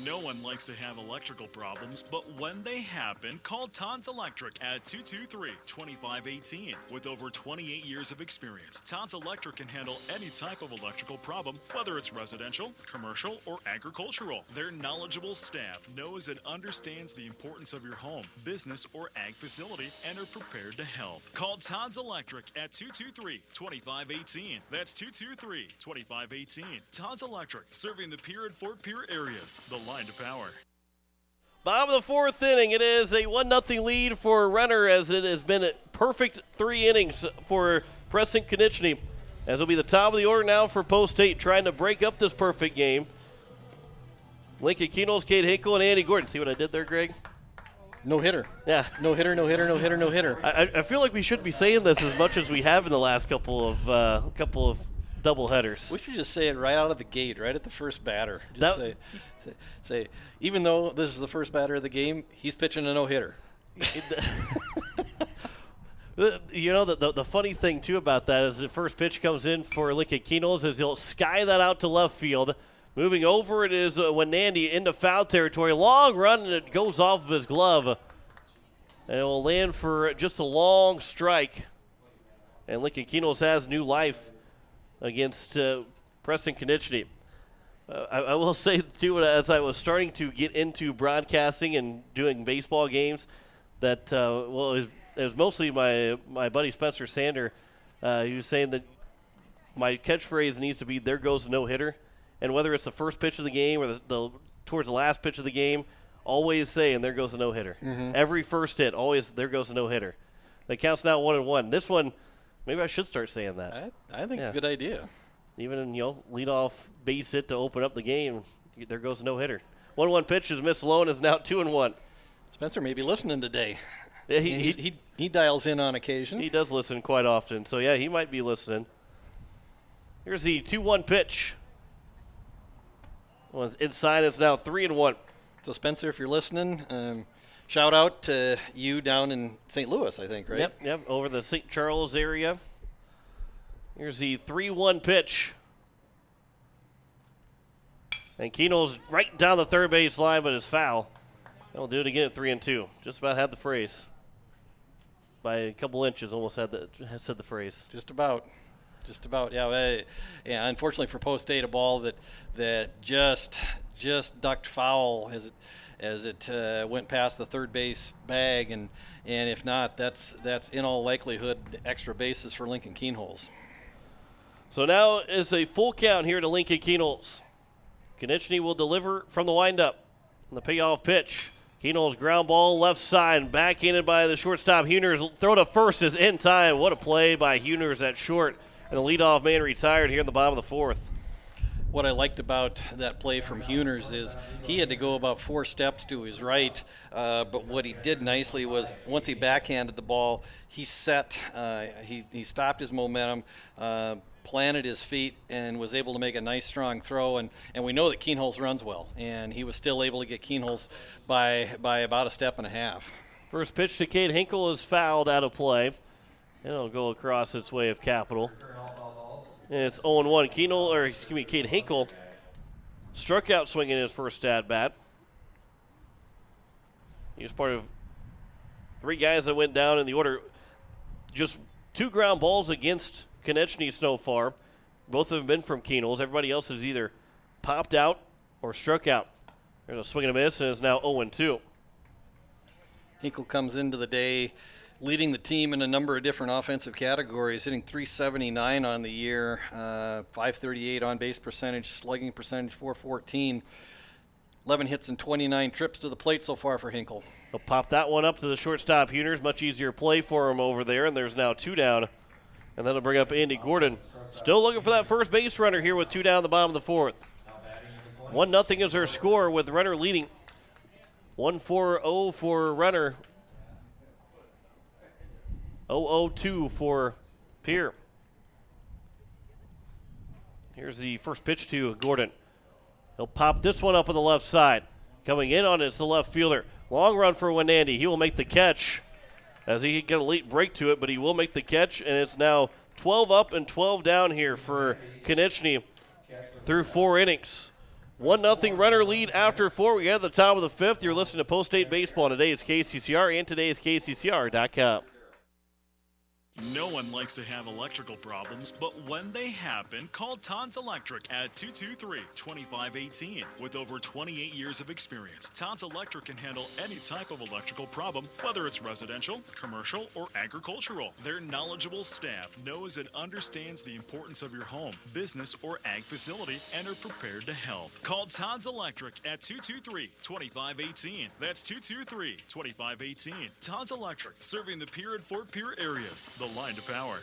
No one likes to have electrical problems, but when they happen, call Todd's Electric at 223-2518. With over 28 years of experience, Todd's Electric can handle any type of electrical problem, whether it's residential, commercial, or agricultural. Their knowledgeable staff knows and understands the importance of your home, business, or ag facility and are prepared to help. Call Todd's Electric at 223-2518. That's 223-2518. Todd's Electric, serving the Pierre and Fort Pierre areas. The line to power. Bottom of the fourth inning. It is a 1-0 lead for Renner as it has been a perfect 3 innings for Preston Konechny. As it'll be the top of the order now for Post State, trying to break up this perfect game. Lincoln Keenels, Cade Hinkle, and Andy Gordon. See what I did there, Greg? No hitter. Yeah. No hitter, no hitter, no hitter, no hitter. I feel like we shouldn't be saying this as much as we have in the last couple of double headers. We should just say it right out of the gate, right at the first batter. Just say, even though this is the first batter of the game, he's pitching a no-hitter. You know, the funny thing, too, about that is the first pitch comes in for Lincoln Keenels is he'll sky that out to left field. Moving over, it is Wenandy into foul territory. Long run, and it goes off of his glove. And it will land for just a long strike. And Lincoln Keenels has new life against Preston Konechny. I will say, too, as I was starting to get into broadcasting and doing baseball games, that, it was mostly my buddy Spencer Sander. He was saying that my catchphrase needs to be, there goes the no-hitter. And whether it's the first pitch of the game or towards the last pitch of the game, always saying, there goes the no-hitter. Mm-hmm. Every first hit, always, there goes the no-hitter. That counts now 1-1. This one, maybe I should start saying that. I think it's a good idea. Even, lead off base hit to open up the game. There goes no hitter. 1-1 pitch is missed low and is now 2-1. Spencer may be listening today. Yeah, he dials in on occasion. He does listen quite often. So, yeah, he might be listening. Here's the 2-1 pitch. One's inside. It's now 3-1. So, Spencer, if you're listening, shout out to you down in St. Louis, I think, right? Yep, over the St. Charles area. Here's the 3-1 pitch. And Keno's right down the third base line, but it's foul. He'll do it again at 3-2. Just about had the phrase. By a couple inches, almost said the phrase. Just about. Yeah. Unfortunately for Post State, a ball that just ducked foul as it went past the third base bag, and if not, that's in all likelihood extra bases for Lincoln Keenholz. So now is a full count here to Lincoln Keenholz. Konechny will deliver from the windup. On the payoff pitch, Keenholz ground ball left side, backhanded by the shortstop Huners. Throw to first is in time. What a play by Huners at short. And the leadoff man retired here in the bottom of the fourth. What I liked about that play from Huners is he had to go about 4 steps to his right, but what he did nicely was once he backhanded the ball, he stopped his momentum, planted his feet, and was able to make a nice strong throw. And we know that Keenholz runs well, and he was still able to get Keenholz by about a step and a half. First pitch to Cade Hinkle is fouled out of play. And it'll go across its way of Capital. And it's 0-1. Cade Hinkle struck out swinging his first at-bat. He was part of 3 guys that went down in the order. Just 2 ground balls against Konechny so far. Both of them been from Keenholz. Everybody else has either popped out or struck out. There's a swing and a miss, and it's now 0-2. Hinkle comes into the day leading the team in a number of different offensive categories, hitting .379 on the year, .538 on-base percentage, slugging percentage .414, 11 hits and 29 trips to the plate so far for Hinkle. He'll pop that one up to the shortstop Huners. Much easier play for him over there, and there's now 2 down. And that'll bring up Andy Gordon. Still looking for that first base runner here with 2 down in the bottom of the fourth. 1-0 is our score with Renner leading. 1-4-0 for Renner. 0-0-2 for Pierre. Here's the first pitch to Gordon. He'll pop this one up on the left side. Coming in on it's the left fielder. Long run for Wenandy. He will make the catch as he get a late break to it, but he will make the catch, and it's now 12 up and 12 down here for Konechny through 4 innings. 1-0 Renner lead after 4. We get at the top of the 5th. You're listening to Post State Baseball on today's KCCR and today's KCCR.com. No one likes to have electrical problems, but when they happen, call Todd's Electric at 223-2518. With over 28 years of experience, Todd's Electric can handle any type of electrical problem, whether it's residential, commercial, or agricultural. Their knowledgeable staff knows and understands the importance of your home, business, or ag facility and are prepared to help. Call Todd's Electric at 223-2518. That's 223-2518. Todd's Electric, serving the Pierre and Fort Pierre areas. The line to power.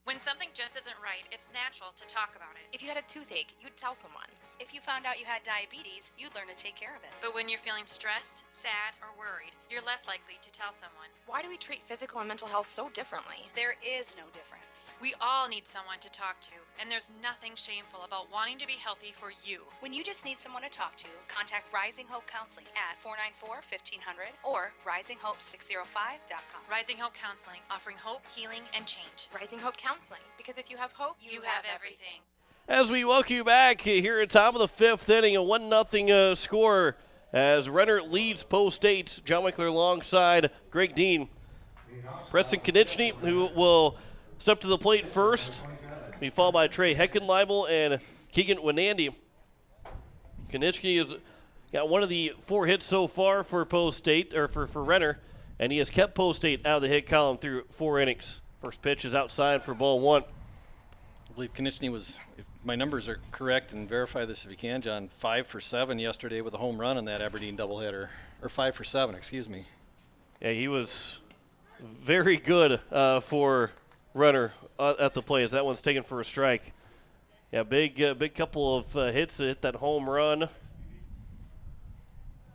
When something just isn't right, it's natural to talk about it. If you had a toothache, you'd tell someone. If you found out you had diabetes, you'd learn to take care of it. But when you're feeling stressed, sad, or worried, you're less likely to tell someone. Why do we treat physical and mental health so differently? There is no difference. We all need someone to talk to, and there's nothing shameful about wanting to be healthy for you. When you just need someone to talk to, contact Rising Hope Counseling at 494-1500 or risinghope605.com. Rising Hope Counseling, offering hope, healing, and change. Rising Hope Counseling, because if you have hope, you have everything. As we welcome you back here at top of the 5th inning, a 1-0 score as Renner leads Post State. John Wickler alongside Greg Dean. Preston Konechny, who will step to the plate first. Be followed by Trey Heckenleibel and Keegan Winandy. Konechny has got one of the 4 hits so far for Post State, or for Renner, and he has kept Post State out of the hit column through 4 innings. First pitch is outside for ball 1. I believe Konechny was, if my numbers are correct, and verify this if you can, John, 5 for 7 yesterday with a home run in that Aberdeen doubleheader. Or 5 for 7, excuse me. Yeah, he was very good for Renner at the plate as that one's taken for a strike. Yeah, big couple of hits to hit that home run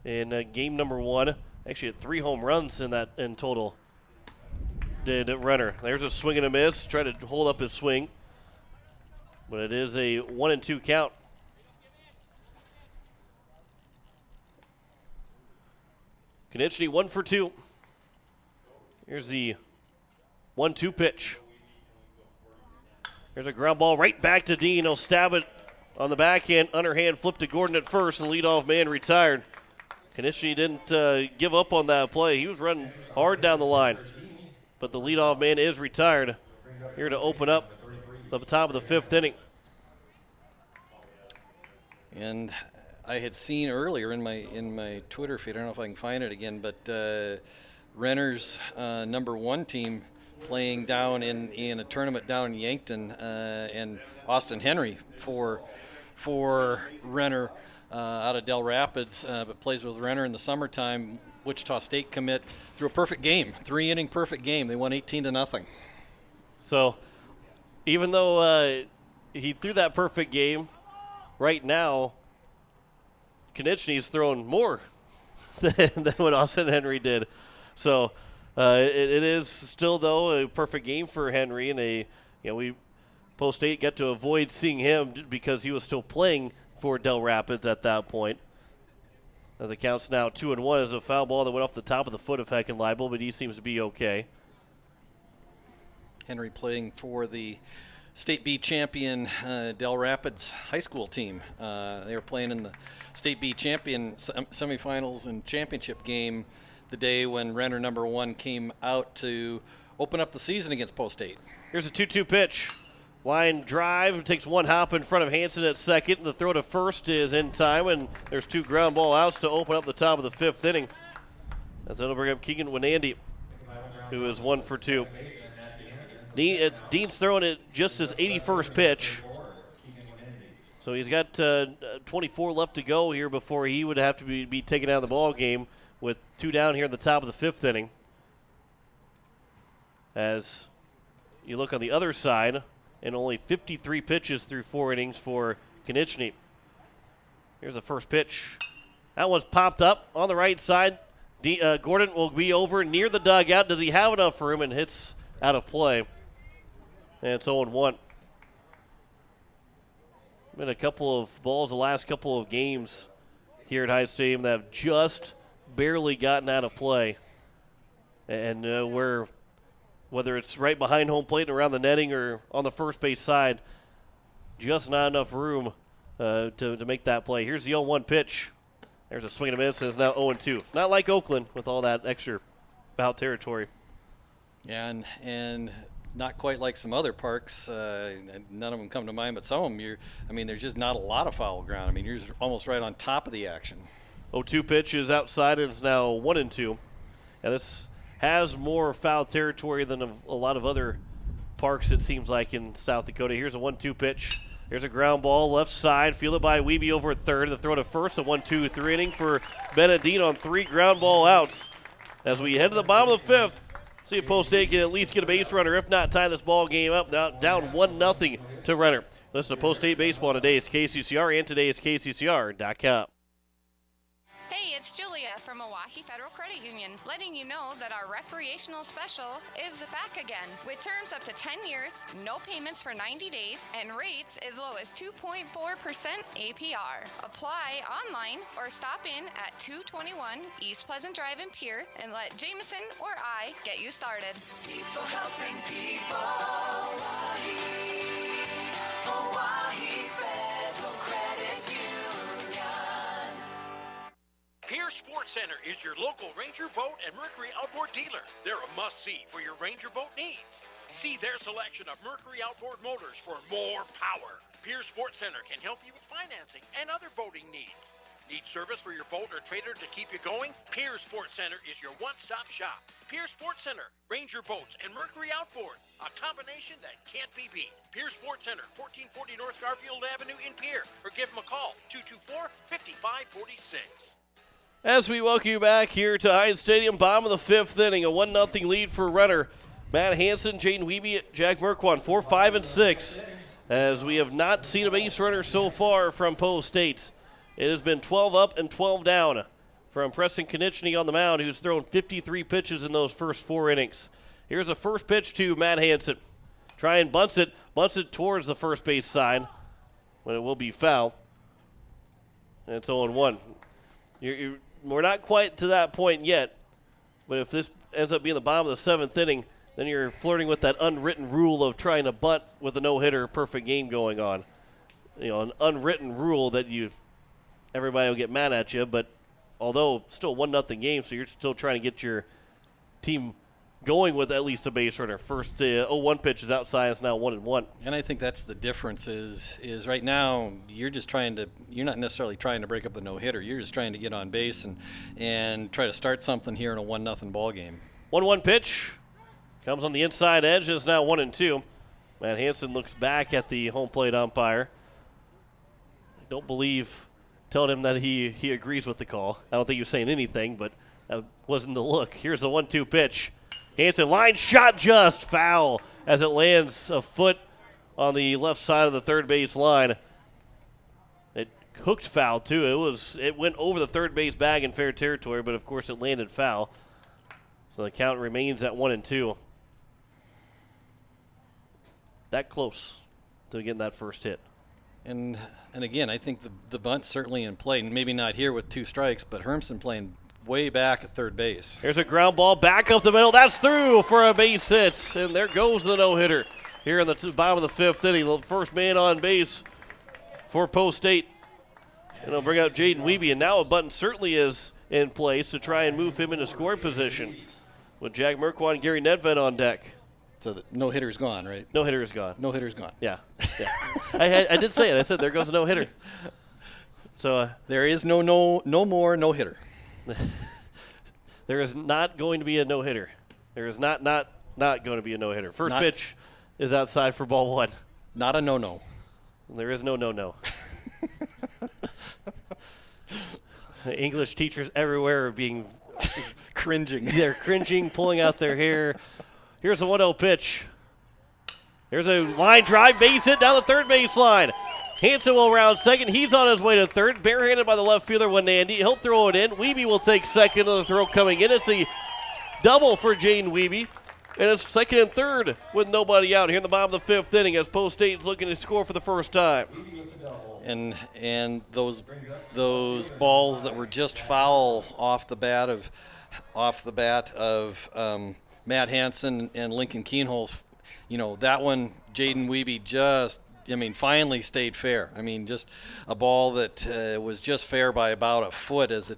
in game number 1. Actually, had 3 home runs in total. Did Renner. There's a swing and a miss. Try to hold up his swing. But it is a 1-2 count. Konechny 1 for 2. Here's the 1-2 pitch. There's a ground ball right back to Dean. He'll stab it on the backhand. Underhand flip to Gordon at first, and the leadoff man retired. Konechny didn't give up on that play. He was running hard down the line. But the leadoff man is retired here to open up the top of the 5th inning. And I had seen earlier in my Twitter feed, I don't know if I can find it again, but Renner's number 1 team playing down in a tournament down in Yankton, and Austin Henry for Renner out of Del Rapids, but plays with Renner in the summertime. Wichita State commit through a perfect game, 3-inning perfect game. They won 18-0. So even though he threw that perfect game, right now Konechny's thrown more than what Austin Henry did. So it is still, though, a perfect game for Henry, and Post State got to avoid seeing him because he was still playing for Del Rapids at that point. As it counts now 2-1 as a foul ball that went off the top of the foot of Heckenleibel, but he seems to be okay. Henry playing for the State B champion Del Rapids high school team. They were playing in the State B champion semifinals and championship game the day when Renner number 1 came out to open up the season against Post State. Here's a 2-2 pitch. Line drive, takes one hop in front of Hansen at second. The throw to first is in time, and there's 2 ground ball outs to open up the top of the 5th inning. As that'll bring up Keegan Winandy, who is 1 for 2. Dean's throwing it just his 81st pitch. So he's got 24 left to go here before he would have to be taken out of the ball game with 2 down here in the top of the 5th inning. As you look on the other side, and only 53 pitches through 4 innings for Konechny. Here's the first pitch. That one's popped up on the right side. Gordon will be over near the dugout. Does he have enough for him? And hits out of play. And it's 0-1. Been a couple of balls the last couple of games here at Hyatt Stadium that have just barely gotten out of play. And whether it's right behind home plate and around the netting or on the first base side, just not enough room to make that play. Here's the 0-1 pitch. There's a swing and a miss, and it's now 0-2. Not like Oakland with all that extra foul territory. Yeah, and not quite like some other parks. None of them come to mind, but some of them, there's just not a lot of foul ground. I mean, you're just almost right on top of the action. 0-2 pitch is outside, and it's now 1-2. And this has more foul territory than a lot of other parks, it seems like, in South Dakota. Here's a 1-2 pitch. Here's a ground ball left side, fielded by Wiebe over at third. The throw to first, a 1-2-3 inning for Benedine on 3 ground ball outs. As we head to the bottom of the 5th, see if Post State can at least get a base runner, if not tie this ball game up, now down 1-0 to Renner. Listen to Post State Baseball today. It's KCCR, and today is KCCR.com. Hey, it's Julia from Milwaukee Federal Credit Union, letting you know that our recreational special is back again, with terms up to 10 years, no payments for 90 days, and rates as low as 2.4% APR. Apply online or stop in at 221 East Pleasant Drive in Pierre and let Jameson or I get you started. People helping people. Hawaii Federal Credit Union. Pierre Sports Center is your local Ranger boat and Mercury outboard dealer. They're a must-see for your Ranger boat needs. See their selection of Mercury outboard motors for more power. Pierre Sports Center can help you with financing and other boating needs. Need service for your boat or trailer to keep you going? Pierre Sports Center is your one-stop shop. Pierre Sports Center, Ranger Boats, and Mercury Outboard, a combination that can't be beat. Pierre Sports Center, 1440 North Garfield Avenue in Pierre, or give them a call, 224-5546. As we welcome you back here to Heinz Stadium, bottom of the fifth inning, a 1-0 lead for Renner. Matt Hansen, Jaden Wiebe, Jack Merquan, 4, 5, and 6. As we have not seen a base runner so far from Poe State. It has been 12 up and 12 down from Preston Konechny on the mound, who's thrown 53 pitches in those first 4 innings. Here's a first pitch to Matt Hansen. Try and bunts it towards the first base side, but it will be foul. And it's 0-1. We're not quite to that point yet, but if this ends up being the bottom of the 7th inning, then you're flirting with that unwritten rule of trying to bunt with a no-hitter, perfect game going on. An unwritten rule that everybody will get mad at you, but although still 1-0 game, so you're still trying to get your team going with at least a base runner. First 0-1 pitch is outside, it's now 1-1. And I think that's the difference is right now you're not necessarily trying to break up the no-hitter. You're just trying to get on base and try to start something here in a 1-0 ball game. 1-1 pitch. Comes on the inside edge. It's now 1-2. Matt Hansen looks back at the home plate umpire. I don't believe telling him that he agrees with the call. I don't think he was saying anything, but that wasn't the look. Here's the 1-2 pitch. Hansen line shot just foul as it lands a foot on the left side of the third base line. It hooked foul too. It went over the third base bag in fair territory, but of course it landed foul. So the count remains at 1-2. That close to getting that first hit. And again, I think the bunt's certainly in play. Maybe not here with 2 strikes, but Hermson playing way back at third base. There's a ground ball back up the middle. That's through for a base hit. And there goes the no-hitter here in the bottom of the 5th inning. The first man on base for Poe State. And they'll bring out Jaden Wiebe. And now a button certainly is in place to try and move him into scoring position with Jack Merquan and Gary Nedved on deck. So the no-hitter's gone, right? No-hitter is gone. No-hitter's gone. Yeah. I did say it. I said there goes the no-hitter. So there is no more no-hitter. There is not going to be a no-hitter. There is not going to be a no-hitter. First pitch is outside for ball 1. Not a no-no. There is no. English teachers everywhere are being cringing. They're cringing, pulling out their hair. Here's a 1-0 pitch. There's a line drive, base hit down the third base line. Hansen will round second. He's on his way to third. Barehanded by the left fielder, Wanandi. He'll throw it in. Wiebe will take second on the throw coming in. It's a double for Jaden Wiebe. And it's second and third with nobody out here in the bottom of the 5th inning as Poe State's looking to score for the first time. And those balls that were just foul off the bat of Matt Hansen and Lincoln Keenholz, that one, Jaden Wiebe finally stayed fair. Just a ball that was just fair by about a foot as it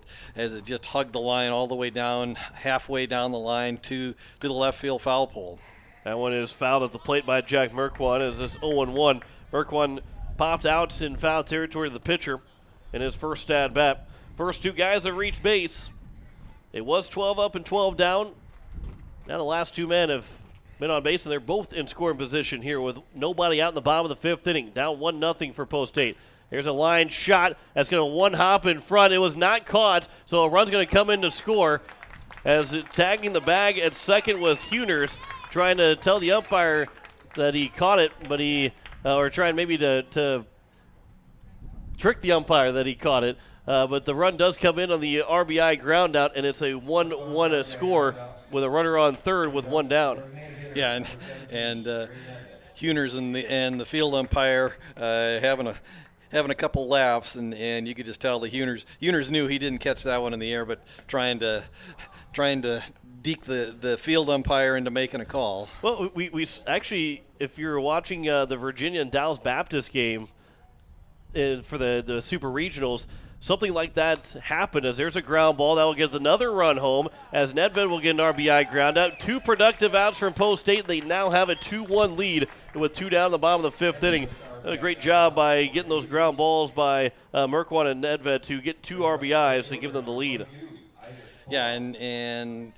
just hugged the line all the way down, halfway down the line to the left field foul pole. That one is fouled at the plate by Jack Merquan as this 0-1. Merquan popped out in foul territory to the pitcher in his first at bat. First 2 guys have reached base. It was 12 up and 12 down. Now the last 2 men have been on base, and they're both in scoring position here with nobody out in the bottom of the 5th inning. Down 1-0 for Poe State. There's a line shot that's going to one-hop in front. It was not caught, so a run's going to come in to score. As tagging the bag at second was Huners, trying to tell the umpire that he caught it, but or trying maybe to trick the umpire that he caught it. But the run does come in on the RBI ground out, and it's a 1-1 score with a runner on third with 1 down. Yeah, and Huners and the field umpire having a couple laughs, and you could just tell the Huners knew he didn't catch that one in the air, but trying to deke the field umpire into making a call. Well, we actually, if you're watching the Virginia and Dallas Baptist game for the Super Regionals, something like that happen, as there's a ground ball that will get another run home, as Nedved will get an RBI ground out. 2 productive outs from Post State. They now have a 2-1 lead with 2 down in the bottom of the 5th inning. A great job by getting those ground balls by Merkwan and Nedved to get 2 RBIs to give them the lead. Yeah, and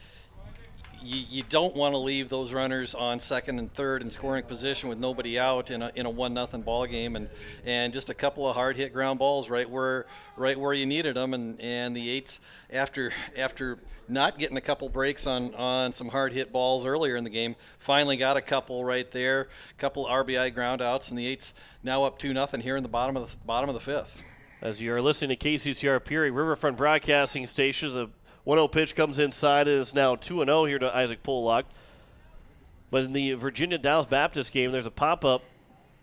you don't want to leave those runners on second and third in scoring position with nobody out in a 1-0 ball game, and just a couple of hard hit ground balls right where you needed them, and the Eights, after not getting a couple breaks on some hard hit balls earlier in the game, finally got a couple right there, a couple RBI ground outs, and the Eights now up 2-0 here in the bottom of the 5th. As you are listening to KCCR Pierre Riverfront Broadcasting Stations, a 1-0 pitch comes inside. It is now 2-0 here to Isaac Pollock. But in the Virginia Dallas Baptist game, there's a pop-up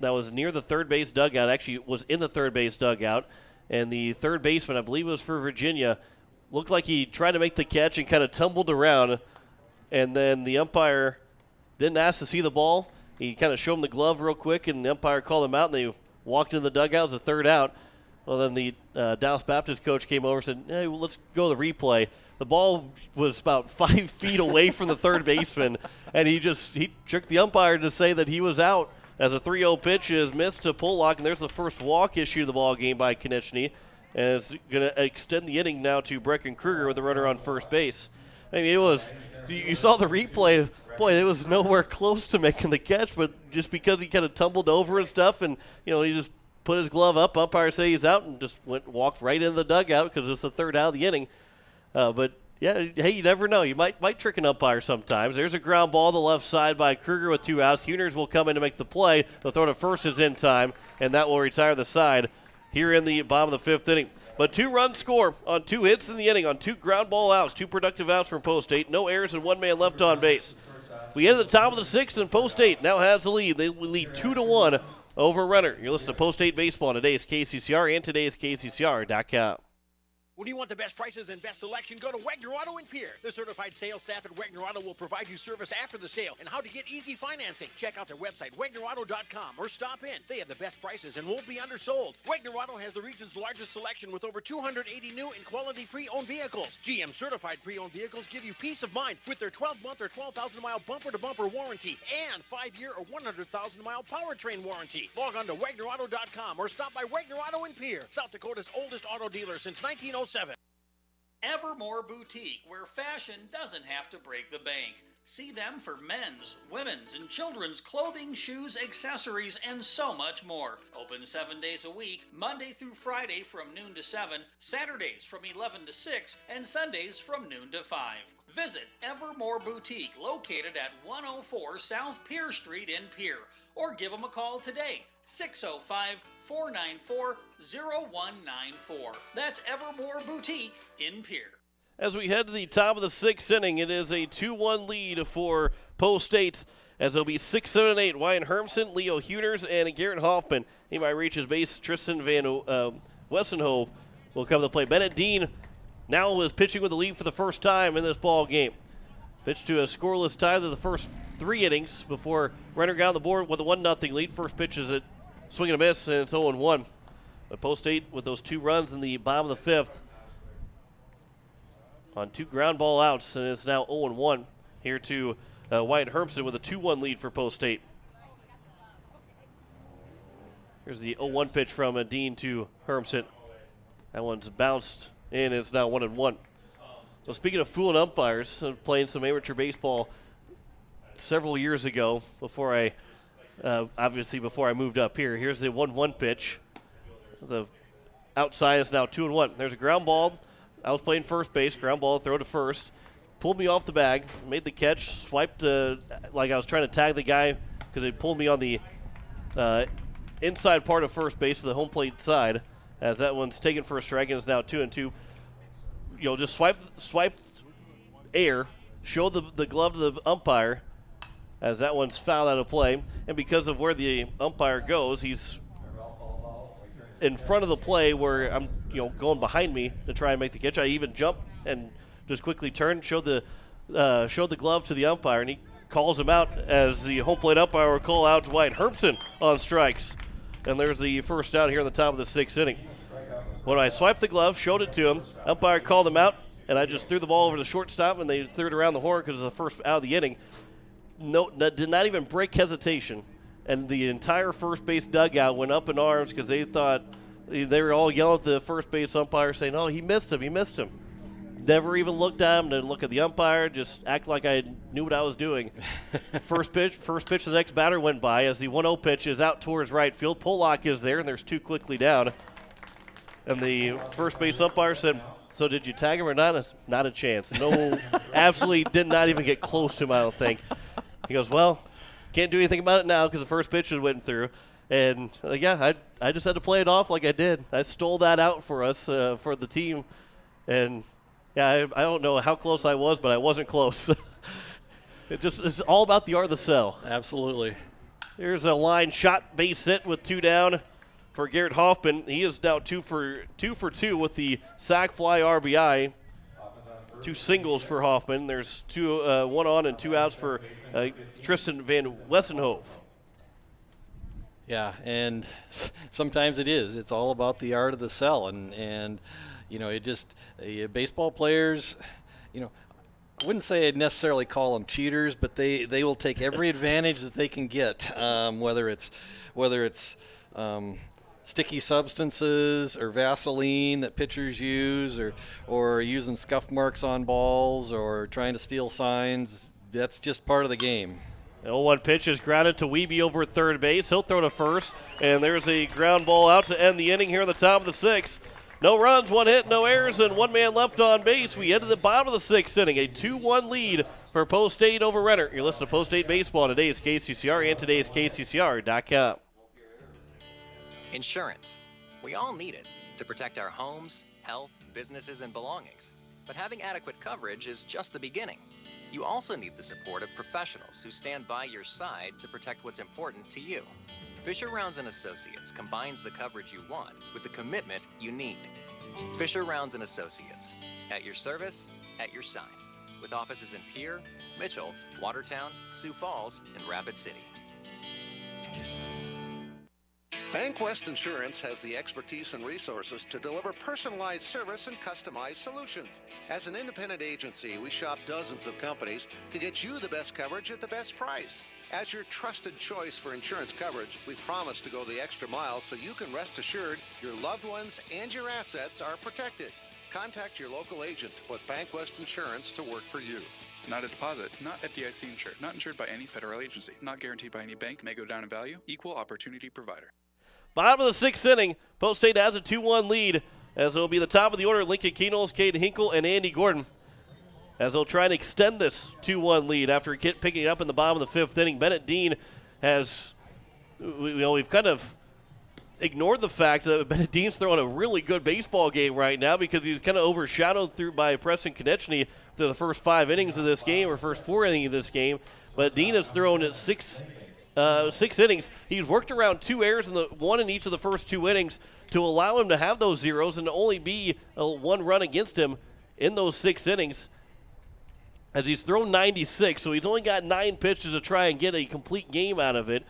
that was near the third base dugout. Actually, was in the third base dugout. And the third baseman, I believe it was for Virginia, looked like he tried to make the catch and kind of tumbled around. And then the umpire didn't ask to see the ball. He kind of showed him the glove real quick, and the umpire called him out, and they walked in the dugout as a third out. Well, then the Dallas Baptist coach came over and said, hey, well, let's go to the replay. The ball was about 5 feet away from the third baseman, and he tricked the umpire to say that he was out, as a 3-0 pitch is missed to Pollock, and there's the first walk issue of the ball game by Konechny, and it's going to extend the inning now to Brecken Kruger with the runner on first base. I mean, you saw the replay. Boy, it was nowhere close to making the catch, but just because he kind of tumbled over and stuff, and he just put his glove up, umpire say he's out, and just walked right into the dugout because it's the third out of the inning. But yeah, hey, you never know. You might trick an umpire sometimes. There's a ground ball to the left side by Kruger with 2 outs. Huners will come in to make the play. The throw to first is in time, and that will retire the side here in the bottom of the 5th inning. But 2-run score on 2 hits in the inning, on 2 ground ball outs, 2 productive outs from Post State. No errors and 1 man left on base. We head to the top of the 6th, and Post State now has the lead. They lead 2-1 over Renner. You're listening to Post State Baseball on today's KCCR and today's KCCR.com. When you want the best prices and best selection, go to Wegner Auto in Pierre. The certified sales staff at Wegner Auto will provide you service after the sale and how to get easy financing. Check out their website, WegnerAuto.com, or stop in. They have the best prices and won't be undersold. Wegner Auto has the region's largest selection with over 280 new and quality pre-owned vehicles. GM certified pre-owned vehicles give you peace of mind with their 12-month or 12,000-mile bumper-to-bumper warranty and 5-year or 100,000-mile powertrain warranty. Log on to WegnerAuto.com or stop by Wegner Auto in Pierre, South Dakota's oldest auto dealer since 1907. Evermore Boutique, where fashion doesn't have to break the bank. See them for men's, women's, and children's clothing, shoes, accessories, and so much more. Open 7 days a week, Monday through Friday from noon to 7, Saturdays from 11 to 6, and Sundays from noon to 5. Visit Evermore Boutique, located at 104 South Pierre Street in Pierre, or give them a call today, 605-494-0194. That's Evermore Boutique in Pierre. As we head to the top of the 6th inning, it is a 2-1 lead for Post State, as it'll be 6, 7, and 8. Wyatt Hermsen, Leo Huners, and Garrett Hoffman. He might reach his base. Tristan Van Wessenhove will come to play. Bennett Dean now is pitching with the lead for the first time in this ball game. Pitched to a scoreless tie to the first 3 innings before Renner got on the board with a 1-0 lead. First pitch is a swing and a miss, and it's 0-1. But Post State with those 2 runs in the bottom of the 5th on 2 ground ball outs, and it's now 0-1 here to Wyatt Hermsen with a 2-1 lead for Post State. Here's the 0-1 pitch from Dean to Hermsen. That one's bounced in, and it's now 1-1. So speaking of fooling umpires, playing some amateur baseball several years ago before I moved up here. Here's the 1-1 pitch. The outside is now 2-1. There's a ground ball. I was playing first base, ground ball, throw to first. Pulled me off the bag, made the catch, swiped like I was trying to tag the guy because it pulled me on the inside part of first base to the home plate side, as that one's taken for a strike and it's now 2-2. Just swiped air, showed the glove to the umpire, as that one's fouled out of play. And because of where the umpire goes, he's in front of the play where I'm going behind me to try and make the catch. I even jumped and just quickly turned, showed the glove to the umpire, and he calls him out as the home plate umpire will call out Wyatt Hermsen on strikes. And there's the first out here in the top of the 6th inning. when I swiped the glove, showed it to him, umpire called him out, and I just threw the ball over the shortstop, and they threw it around the horn because it was the first out of the inning. No, that did not even break hesitation. And the entire first base dugout went up in arms because they thought they were all yelling at the first base umpire saying, oh, he missed him. Never even looked at him, didn't look at the umpire, just act like I knew what I was doing. First pitch, the next batter went by as the 1-0 pitch is out towards right field. Pollock is there, and there's two quickly down. And the first base umpire said, so did you tag him or not? Not a chance. No, absolutely did not even get close to him, I don't think. He goes, well, can't do anything about it now because the first pitch was went through. And, I just had to play it off like I did. I stole that out for us, for the team. And, I don't know how close I was, but I wasn't close. It's all about the art of the sell. Absolutely. Here's a line shot, base hit with two down for Garrett Hoffman. He is now 2 for 2 with the sac fly RBI. 2 singles for Hoffman. There's 1 on and 2 outs for Tristan Van Wessenhoef. Yeah, and sometimes it is. It's all about the art of the sell, and it just baseball players, I wouldn't say I'd necessarily call them cheaters, but they will take every advantage that they can get, whether it's sticky substances or Vaseline that pitchers use, or using scuff marks on balls, or trying to steal signs. That's just part of the game. The 0-1 pitch is grounded to Wiebe over at third base. He'll throw to first, and there's a ground ball out to end the inning here in the top of the 6th. No runs, 1 hit, no errors, and 1 man left on base. We head to the bottom of the 6th inning, a 2-1 lead for Post State over Renner. You're listening to Post State Baseball on today's KCCR and today's KCCR.com. Insurance. We all need it to protect our homes, health, businesses, and belongings. But having adequate coverage is just the beginning. You also need the support of professionals who stand by your side to protect what's important to you. Fisher Rounds & Associates combines the coverage you want with the commitment you need. Fisher Rounds & Associates, at your service, at your side, with offices in Pierre, Mitchell, Watertown, Sioux Falls, and Rapid City. Bank West Insurance has the expertise and resources to deliver personalized service and customized solutions. As an independent agency, we shop dozens of companies to get you the best coverage at the best price. As your trusted choice for insurance coverage, we promise to go the extra mile so you can rest assured your loved ones and your assets are protected. Contact your local agent to put Bank West Insurance to work for you. Not a deposit, not FDIC insured, not insured by any federal agency, not guaranteed by any bank, may go down in value, equal opportunity provider. Bottom of the 6th inning, Post State has a 2-1 lead as it'll be the top of the order, Lincoln Keenels, Cade Hinkle, and Andy Gordon, as they'll try and extend this 2-1 lead after picking it up in the bottom of the 5th inning. Bennett Dean has, we've kind of ignored the fact that Bennett Dean's throwing a really good baseball game right now because he's kind of overshadowed by Preston Konechny through the first 5 innings of this game, or first 4 innings of this game. But Dean has thrown at 6 innings. He's worked around 2 errors, 1 in each of the first 2 innings, to allow him to have those zeros and to only be 1 run against him in those 6 innings. As he's thrown 96, so he's only got 9 pitches to try and get a complete game out of it.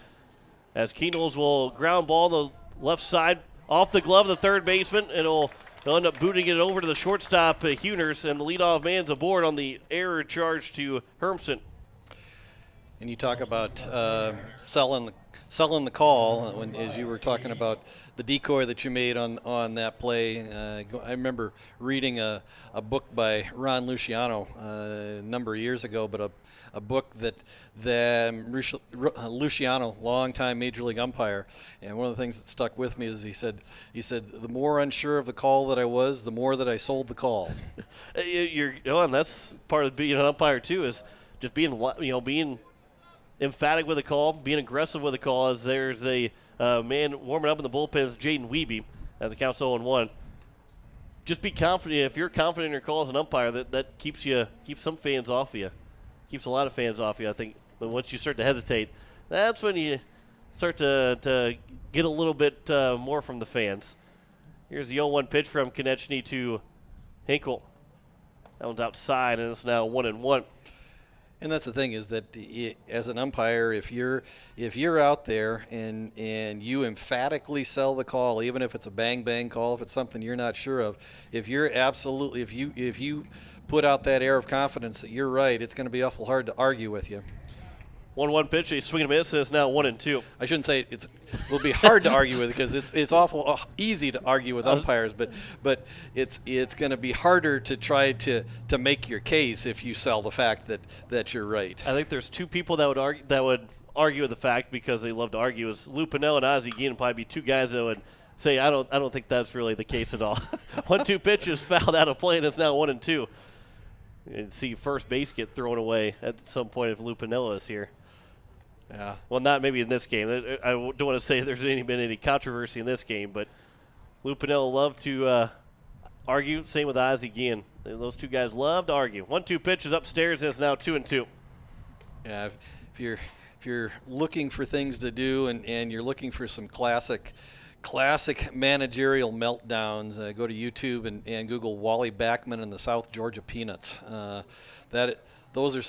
As Keenels will ground ball the left side off the glove of the third baseman, and they'll end up booting it over to the shortstop, Huners, and the leadoff man's aboard on the error charge to Hermsen. And you talk about selling the call, as you were talking about the decoy that you made on that play. I remember reading a book by Ron Luciano a number of years ago, but a book that Luciano, longtime Major League umpire, and one of the things that stuck with me is he said the more unsure of the call that I was, the more that I sold the call. And that's part of being an umpire too, is just being emphatic with a call, being aggressive with a call. As there's a man warming up in the bullpen, is Jaden Wiebe, as it counts 0-1. Just be confident. If you're confident in your call as an umpire, that keeps some fans off you. Keeps a lot of fans off you, I think. But once you start to hesitate, that's when you start to get a little bit more from the fans. Here's the 0-1 pitch from Konechny to Hinkle. That one's outside, and it's now 1-1. And that's the thing is that as an umpire, if you're out there and you emphatically sell the call, even if it's a bang bang call, if it's something you're not sure of, if you put out that air of confidence that you're right, it's going to be awful hard to argue with you. 1-1 pitch, a swing and a miss, and it's now 1-2. I shouldn't say it will be hard to argue with because it's awful easy to argue with umpires, but it's going to be harder to try to make your case if you sell the fact that you're right. I think there's two people that would argue with the fact because they love to argue. Is Lou Piniella and Ozzie Guillen probably be two guys that would say I don't think that's really the case at all. 1-2 pitch is fouled out of play, and it's now 1-2. And see first base get thrown away at some point if Lou Piniella is here. Yeah. Well, not maybe in this game. I don't want to say there's been any controversy in this game, but Lou Piniella loved to argue. Same with Ozzie Guillen. Those two guys love to argue. 1-2 pitch is upstairs, and it's now 2-2. Yeah, if you're looking for things to do and you're looking for some classic managerial meltdowns, go to YouTube and Google Wally Backman and the South Georgia Peanuts. Those are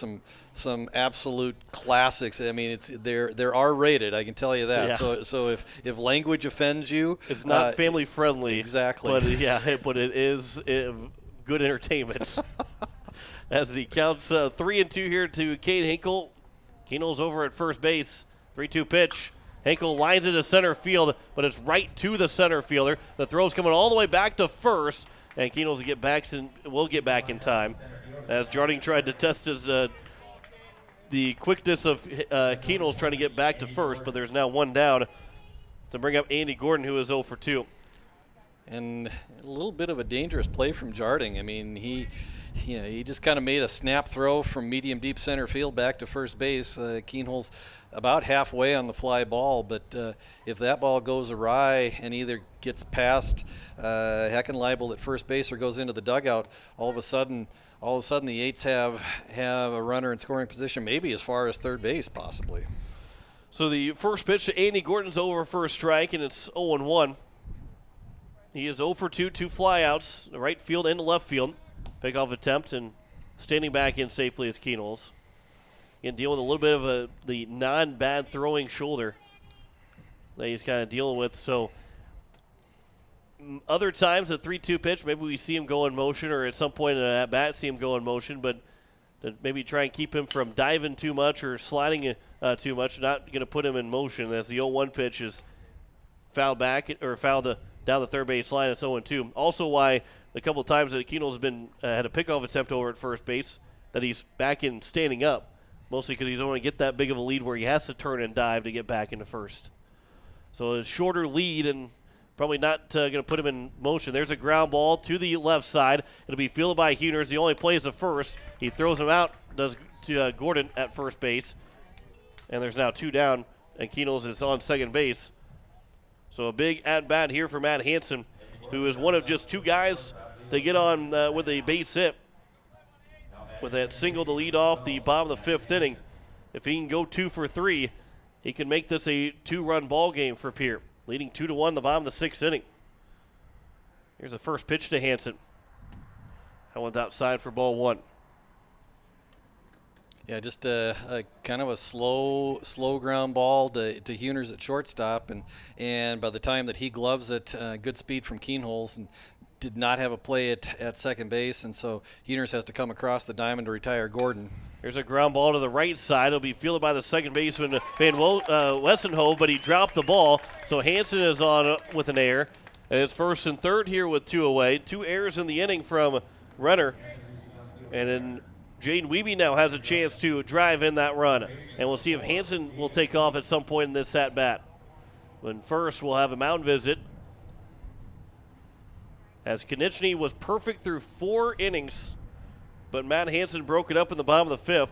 some absolute classics. I mean, they're R-rated. I can tell you that. Yeah. So if language offends you, it's not family friendly. Exactly. But it is good entertainment. As he counts 3-2 here to Cade Hinkle. Keenel's over at first base. 3-2 pitch. Hinkle lines it to center field, but it's right to the center fielder. The throw's coming all the way back to first, and Keenel's will get back in time. As Jarding tried to test the quickness of Keenel's trying to get back to first, but there's now one down to bring up Andy Gordon, who is 0 for 2. And a little bit of a dangerous play from Jarding. I mean, he just kind of made a snap throw from medium deep center field back to first base. Keenhol's about halfway on the fly ball, but if that ball goes awry and either gets past Heckenleibel at first base or goes into the dugout, all of a sudden the Eights have a runner in scoring position, maybe as far as third base possibly. So the first pitch to Andy Gordon's over for a strike, and it's 0-1. He is 0 for 2, 2 flyouts, right field and left field. Pickoff attempt and standing back in safely as Keenel's. Again, dealing with a little bit of the non-bad throwing shoulder that he's kind of dealing with. So other times, a 3-2 pitch, maybe we see him go in motion, or at some point in an at-bat see him go in motion, but to maybe try and keep him from diving too much or sliding too much, not going to put him in motion as the 0-1 pitch is fouled back or fouled down the third base line. It's 0-2. Also why the couple of times that Keenel's been had a pickoff attempt over at first base that he's back in standing up, mostly because he don't want to get that big of a lead where he has to turn and dive to get back into first. So a shorter lead and probably not going to put him in motion. There's a ground ball to the left side. It'll be fielded by Huners. He only plays the first. He throws him out, does to Gordon at first base. And there's now 2 down, and Keenel's is on second base. So a big at-bat here for Matt Hansen, who is one of just 2 guys to get on with a base hit with that single to lead off the bottom of the 5th inning. If he can go 2 for 3, he can make this a 2-run ball game for Pierre, leading 2-1 the bottom of the 6th inning. Here's the first pitch to Hansen. That one's outside for ball 1. Yeah, just a kind of a slow ground ball to Huners at shortstop, and by the time that he gloves it, good speed from Keenholz, and did not have a play at second base, and so Huners has to come across the diamond to retire Gordon. There's a ground ball to the right side. It'll be fielded by the second baseman, Van Wessenhoe, but he dropped the ball, so Hansen is on with an error, and it's first and third here with 2 away. 2 errors in the inning from Renner, and then Jaden Wiebe now has a chance to drive in that run, and we'll see if Hansen will take off at some point in this at-bat. But first, we'll have a mound visit, as Konechny was perfect through 4 innings, but Matt Hansen broke it up in the bottom of the 5th,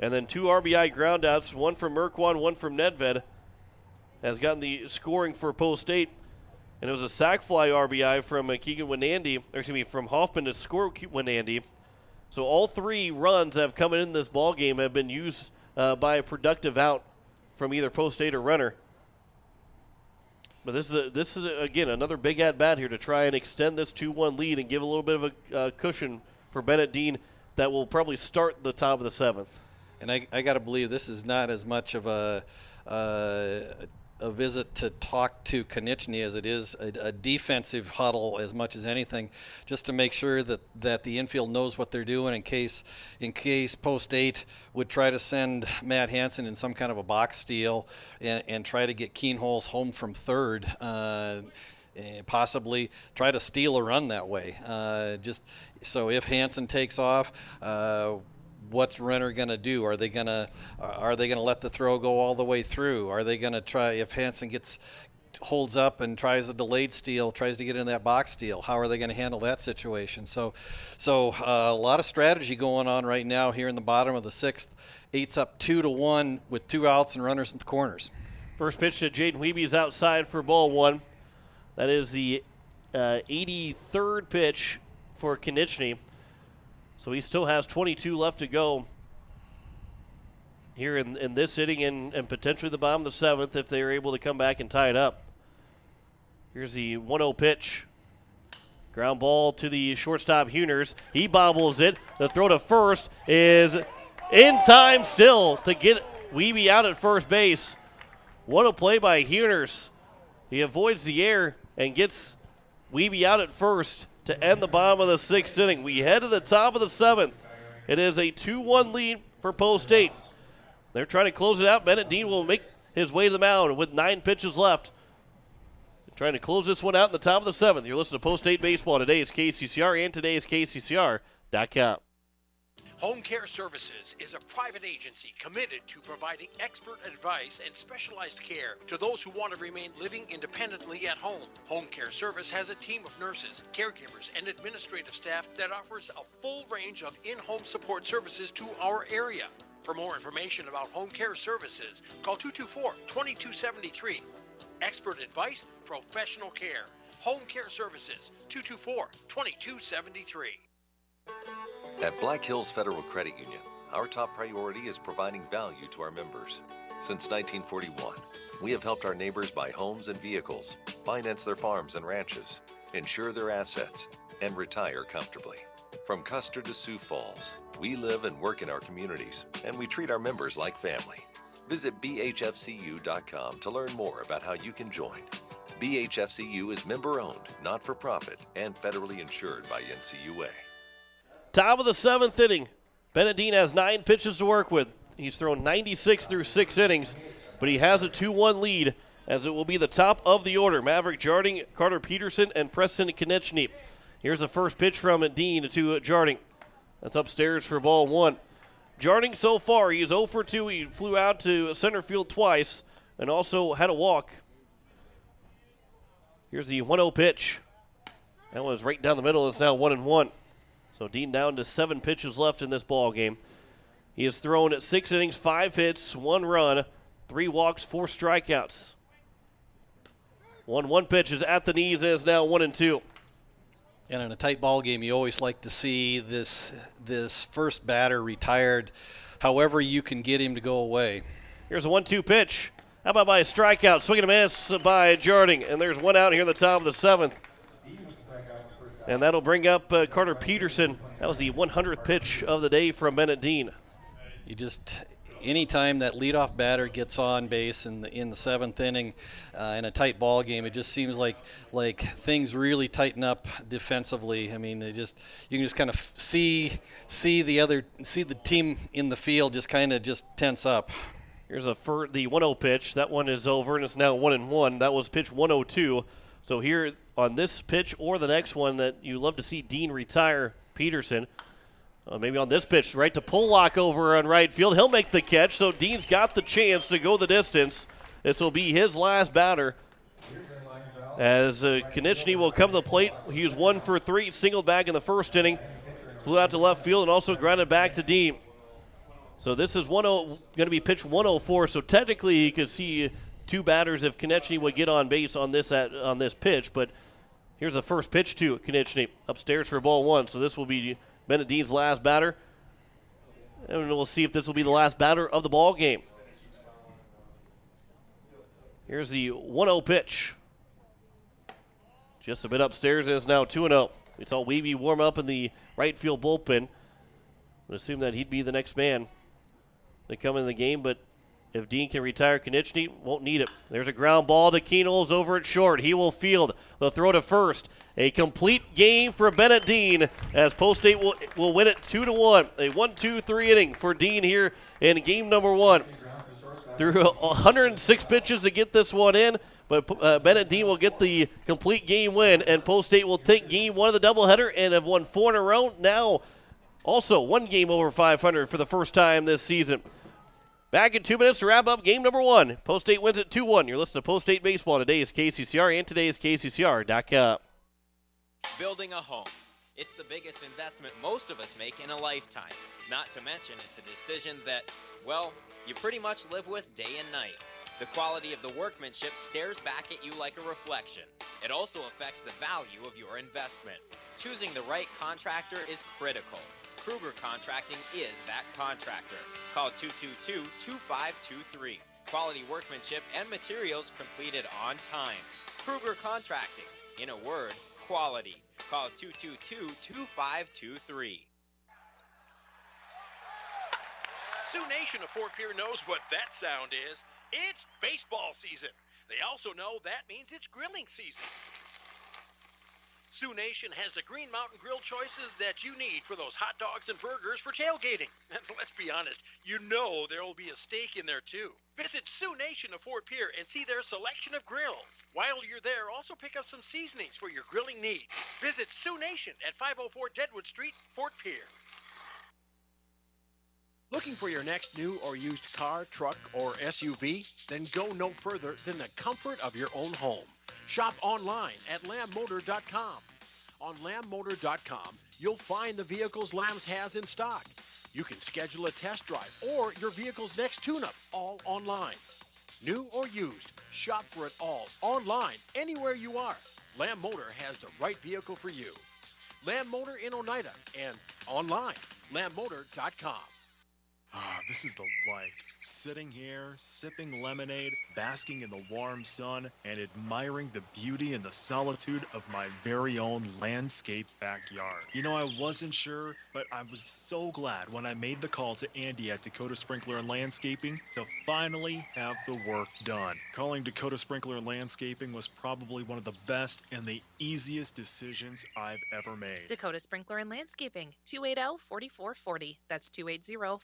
and then 2 RBI groundouts, 1 from Merkwan, 1 from Nedved, has gotten the scoring for Post State, and it was a sac fly RBI from Keegan Winandy, from Hoffman to score Winandy. So all 3 runs that have come in this ball game have been used by a productive out from either Post State or Renner. But this is again another big at bat here to try and extend this 2-1 lead and give a little bit of a cushion for Bennett Dean that will probably start the top of the 7th. And I got to believe this is not as much of a visit to talk to Konechny as it is a defensive huddle as much as anything, just to make sure that the infield knows what they're doing in case Post 8 would try to send Matt Hansen in some kind of a box steal and try to get Keenholz home from third. Possibly try to steal a run that way. Just so if Hansen takes off, what's Renner going to do? Are they going to let the throw go all the way through? Are they going to try, if Hansen holds up and tries a delayed steal, tries to get in that box steal, how are they going to handle that situation? So a lot of strategy going on right now here in the bottom of the sixth. 8's up 2-1 with 2 outs and runners in the corners. First pitch to Jaden Weeby's outside for ball 1. That is the 83rd pitch for Konechny. So he still has 22 left to go here in this inning and potentially the bottom of the 7th if they are able to come back and tie it up. Here's the 1-0 pitch. Ground ball to the shortstop, Huners. He bobbles it. The throw to first is in time still to get Weeby out at first base. What a play by Huners. He avoids the air and gets Weeby out at first to end the bottom of the 6th inning. We head to the top of the 7th. It is a 2-1 lead for Post 8. They're trying to close it out. Bennett Dean will make his way to the mound with 9 pitches left. Trying to close this one out in the top of the 7th. You're listening to Post 8 Baseball. Today is KCCR and today is KCCR.com. Home Care Services is a private agency committed to providing expert advice and specialized care to those who want to remain living independently at home. Home Care Service has a team of nurses, caregivers, and administrative staff that offers a full range of in-home support services to our area. For more information about Home Care Services, call 224-2273. Expert advice, professional care. Home Care Services, 224-2273. At Black Hills Federal Credit Union, our top priority is providing value to our members. Since 1941, we have helped our neighbors buy homes and vehicles, finance their farms and ranches, insure their assets, and retire comfortably. From Custer to Sioux Falls, we live and work in our communities, and we treat our members like family. Visit bhfcu.com to learn more about how you can join. BHFCU is member-owned, not-for-profit, and federally insured by NCUA. Top of the 7th inning. Bennett Dean has 9 pitches to work with. He's thrown 96 through 6 innings, but he has a 2-1 lead as it will be the top of the order. Maverick Jarding, Carter Peterson, and Preston Konechny. Here's the first pitch from Dean to Jarding. That's upstairs for ball 1. Jarding so far, he is 0 for 2. He flew out to center field twice and also had a walk. Here's the 1-0 pitch. That was right down the middle. It's now 1-1. So Dean down to 7 pitches left in this ball game. He has thrown 6 innings, 5 hits, 1 run, 3 walks, 4 strikeouts. 1-1 pitch is at the knees and is now 1-2. And in a tight ball game, you always like to see this first batter retired, however you can get him to go away. Here's a 1-2 pitch. How about by a strikeout? Swing and a miss by Jarding. And there's one out here in the top of the 7th. And that'll bring up Carter Peterson. That was the 100th pitch of the day from Bennett Dean. Anytime that leadoff batter gets on base in the 7th inning in a tight ball game, it just seems like things really tighten up defensively. I mean, you can just kind of see the team in the field just kind of just tense up. Here's the 1-0 pitch. That one is over, and it's now 1-1. That was pitch 102. So here on this pitch or the next one that you love to see Dean retire Peterson. Maybe on this pitch, right to Pollock over on right field. He'll make the catch, so Dean's got the chance to go the distance. This will be his last batter. As Konechny will come to the plate. He was 1 for 3, singled back in the first inning. Flew out to left field and also grounded back to Dean. So this is going to be pitch 104. So technically you could see 2 batters if Konechny would get on base on this pitch. But here's the first pitch to Konechny upstairs for ball 1. So this will be Bennett Dean's last batter. And we'll see if this will be the last batter of the ball game. Here's the 1-0 pitch. Just a bit upstairs, and it's now 2-0. We saw Weeby warm up in the right field bullpen. Would assume that he'd be the next man. that come in the game, but if Dean can retire Konechny, won't need it. There's a ground ball to Keenels over at short. He will field. The throw to first. A complete game for Bennett Dean as Post State will win it 2-1. A 1-2-3 inning for Dean here in game number 1. Through 106 pitches to get this one in, but Bennett Dean will get the complete game win, and Post State will take game 1 of the doubleheader and have won 4 in a row. Now also one game over 500 for the first time this season. Back in 2 minutes to wrap up game number 1. Post State wins it 2-1. You're listening to Post State Baseball. Today is KCCR, and today is KCCR.com. Building a home. It's the biggest investment most of us make in a lifetime. Not to mention, it's a decision that, well, you pretty much live with day and night. The quality of the workmanship stares back at you like a reflection. It also affects the value of your investment. Choosing the right contractor is critical. Kruger Contracting is that contractor. Call 222-2523. Quality workmanship and materials completed on time. Kruger Contracting. In a word, quality. Call 222-2523. Sioux Nation of Fort Pierre knows what that sound is. It's baseball season. They also know that means it's grilling season. Sioux Nation has the Green Mountain Grill choices that you need for those hot dogs and burgers for tailgating. And let's be honest, you know there will be a steak in there too. Visit Sioux Nation of Fort Pierre and see their selection of grills. While you're there, also pick up some seasonings for your grilling needs. Visit Sioux Nation at 504 Deadwood Street, Fort Pierre. Looking for your next new or used car, truck, or SUV? Then go no further than the comfort of your own home. Shop online at lambmotor.com. On lambmotor.com, you'll find the vehicles Lambs has in stock. You can schedule a test drive or your vehicle's next tune-up, all online. New or used, shop for it all online, anywhere you are. Lamb Motor has the right vehicle for you. Lamb Motor in Oneida and online, lambmotor.com. Ah, this is the life. Sitting here, sipping lemonade, basking in the warm sun, and admiring the beauty and the solitude of my very own landscaped backyard. You know, I wasn't sure, but I was so glad when I made the call to Andy at Dakota Sprinkler and Landscaping to finally have the work done. Calling Dakota Sprinkler and Landscaping was probably one of the best and the easiest decisions I've ever made. Dakota Sprinkler and Landscaping, 280-4440. That's 280-4440.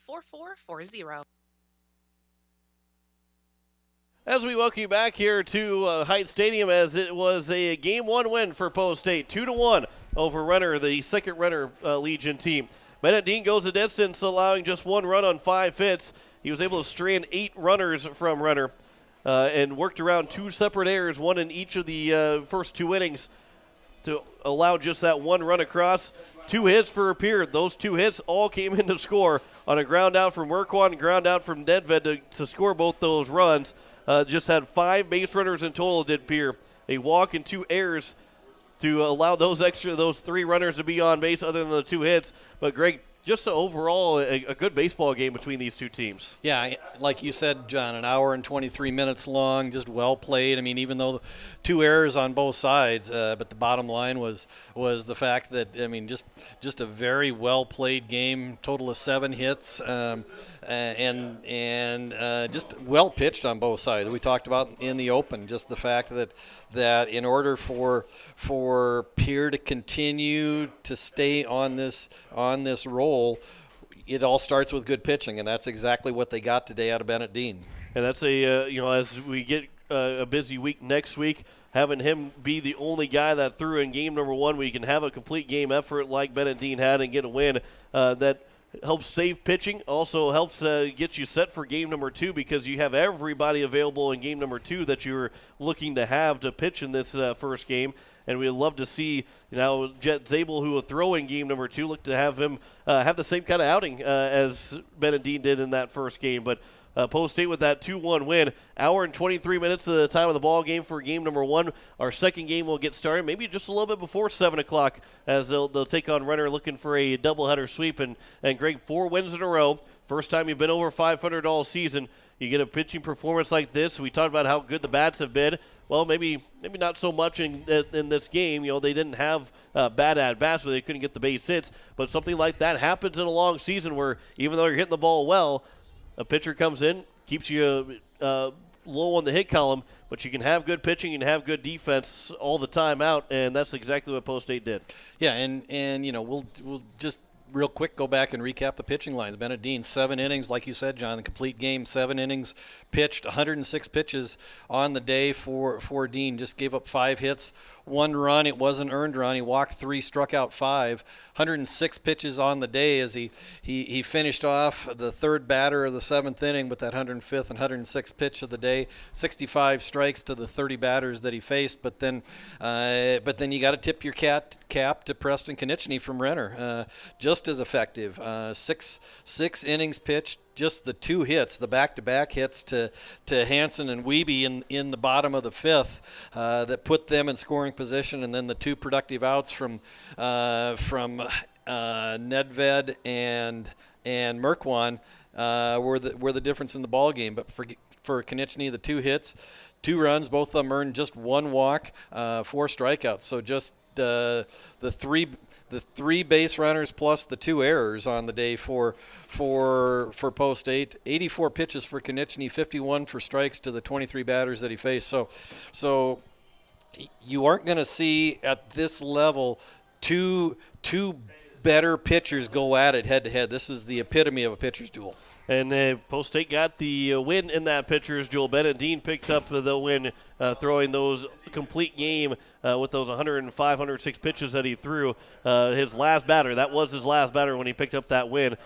As we welcome you back here to Heights Stadium, as it was a Game 1 win for Post State, 2-1 over Renner, the second Renner Legion team. Bennett Dean goes the distance, allowing just 1 run on 5 hits. He was able to strand 8 runners from Renner and worked around 2 separate errors, 1 in each of the first 2 innings, to allow just that 1 run across. 2 hits for Pierre. Those 2 hits all came in to score on a ground out from Merquan and ground out from Nedved to score both those runs. Just had 5 base runners in total, did Pierre. A walk and 2 errors to allow those 3 runners to be on base other than the 2 hits. But Greg, just overall a good baseball game between these two teams. Yeah, like you said, John, an hour and 23 minutes long, just well played. I mean, even though 2 errors on both sides, but the bottom line was the fact that, I mean, just a very well played game. Total of 7 hits, and just well pitched on both sides. We talked about in the open just the fact that in order for Pierre to continue to stay on this roll, it all starts with good pitching, and that's exactly what they got today out of Bennett Dean. And that's as we get a busy week next week, having him be the only guy that threw in game number 1, we can have a complete game effort like Bennett Dean had and get a win. That helps save pitching, also helps get you set for game number 2 because you have everybody available in game number 2 that you're looking to have to pitch in this first game. And we'd love to see, Jet Zabel, who will throw in game number 2, look to have him have the same kind of outing as Bennett Dean did in that first game. But Post State with that 2-1 win. Hour and 23 minutes of the time of the ball game for game number 1. Our second game will get started maybe just a little bit before 7 o'clock as they'll take on Renner looking for a doubleheader sweep. And Greg, 4 wins in a row. First time you've been over 500 all season. You get a pitching performance like this. We talked about how good the bats have been. Well, maybe not so much in this game. They didn't have bad at-bats where they couldn't get the base hits. But something like that happens in a long season where even though you're hitting the ball well, a pitcher comes in, keeps you low on the hit column, but you can have good pitching and have good defense all the time out, and that's exactly what Post State did. Yeah, and we'll just real quick go back and recap the pitching lines. Bennett Dean, 7 innings, like you said, John, the complete game, 7 innings pitched, 106 pitches on the day for Dean. Just gave up 5 hits, 1 run. It was an earned run. He walked 3, struck out 5. 106 pitches on the day as he finished off the 3rd batter of the 7th inning with that 105th and 106th pitch of the day. 65 strikes to the 30 batters that he faced. But then you got to tip your cap to Preston Konechny from Renner. Just as effective. 6 innings pitched. Just the 2 hits, the back-to-back hits to Hansen and Wiebe in the bottom of the 5th that put them in scoring position, and then the 2 productive outs from Nedved and Merkwan were the difference in the ball game. But for Konechny, the 2 hits, 2 runs, both of them earned just 1 walk, 4 strikeouts. So just the 3 base runners plus the 2 errors on the day for Post State. 84 pitches for Konechny, 51 for strikes to the 23 batters that he faced. So you aren't going to see at this level two better pitchers go at it head to head. This was the epitome of a pitcher's duel. And Post State got the win in that pitcher's duel. Bennett Dean picked up the win, throwing those complete game with those 105, 106 pitches that he threw. His last batter, that was his last batter when he picked up that win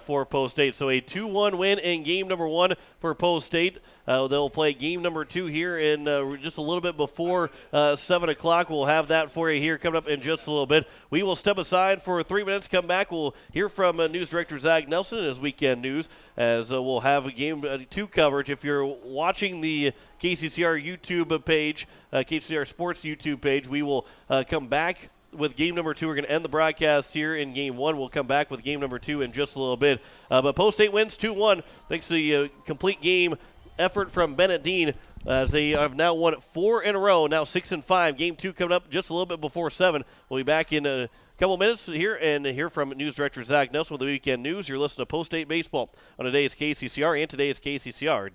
for Post State. So a 2-1 win in game number 1 for Post State. They'll play game number 2 here in just a little bit before 7 o'clock. We'll have that for you here coming up in just a little bit. We will step aside for 3 minutes, come back. We'll hear from News Director Zach Nelson in his weekend news, as we'll have game 2 coverage. If you're watching the KCCR YouTube page, KCCR Sports YouTube page, we will come back with game number 2. We're going to end the broadcast here in game 1. We'll come back with game number 2 in just a little bit. But Post State wins 2-1 thanks to the complete game effort from Bennett Dean, as they have now won 4 in a row, now 6-5. Game 2 coming up just a little bit before 7. We'll be back in a couple minutes here and hear from News Director Zach Nelson with the weekend news. You're listening to Post State Baseball on today's KCCR and today's KCCR.com.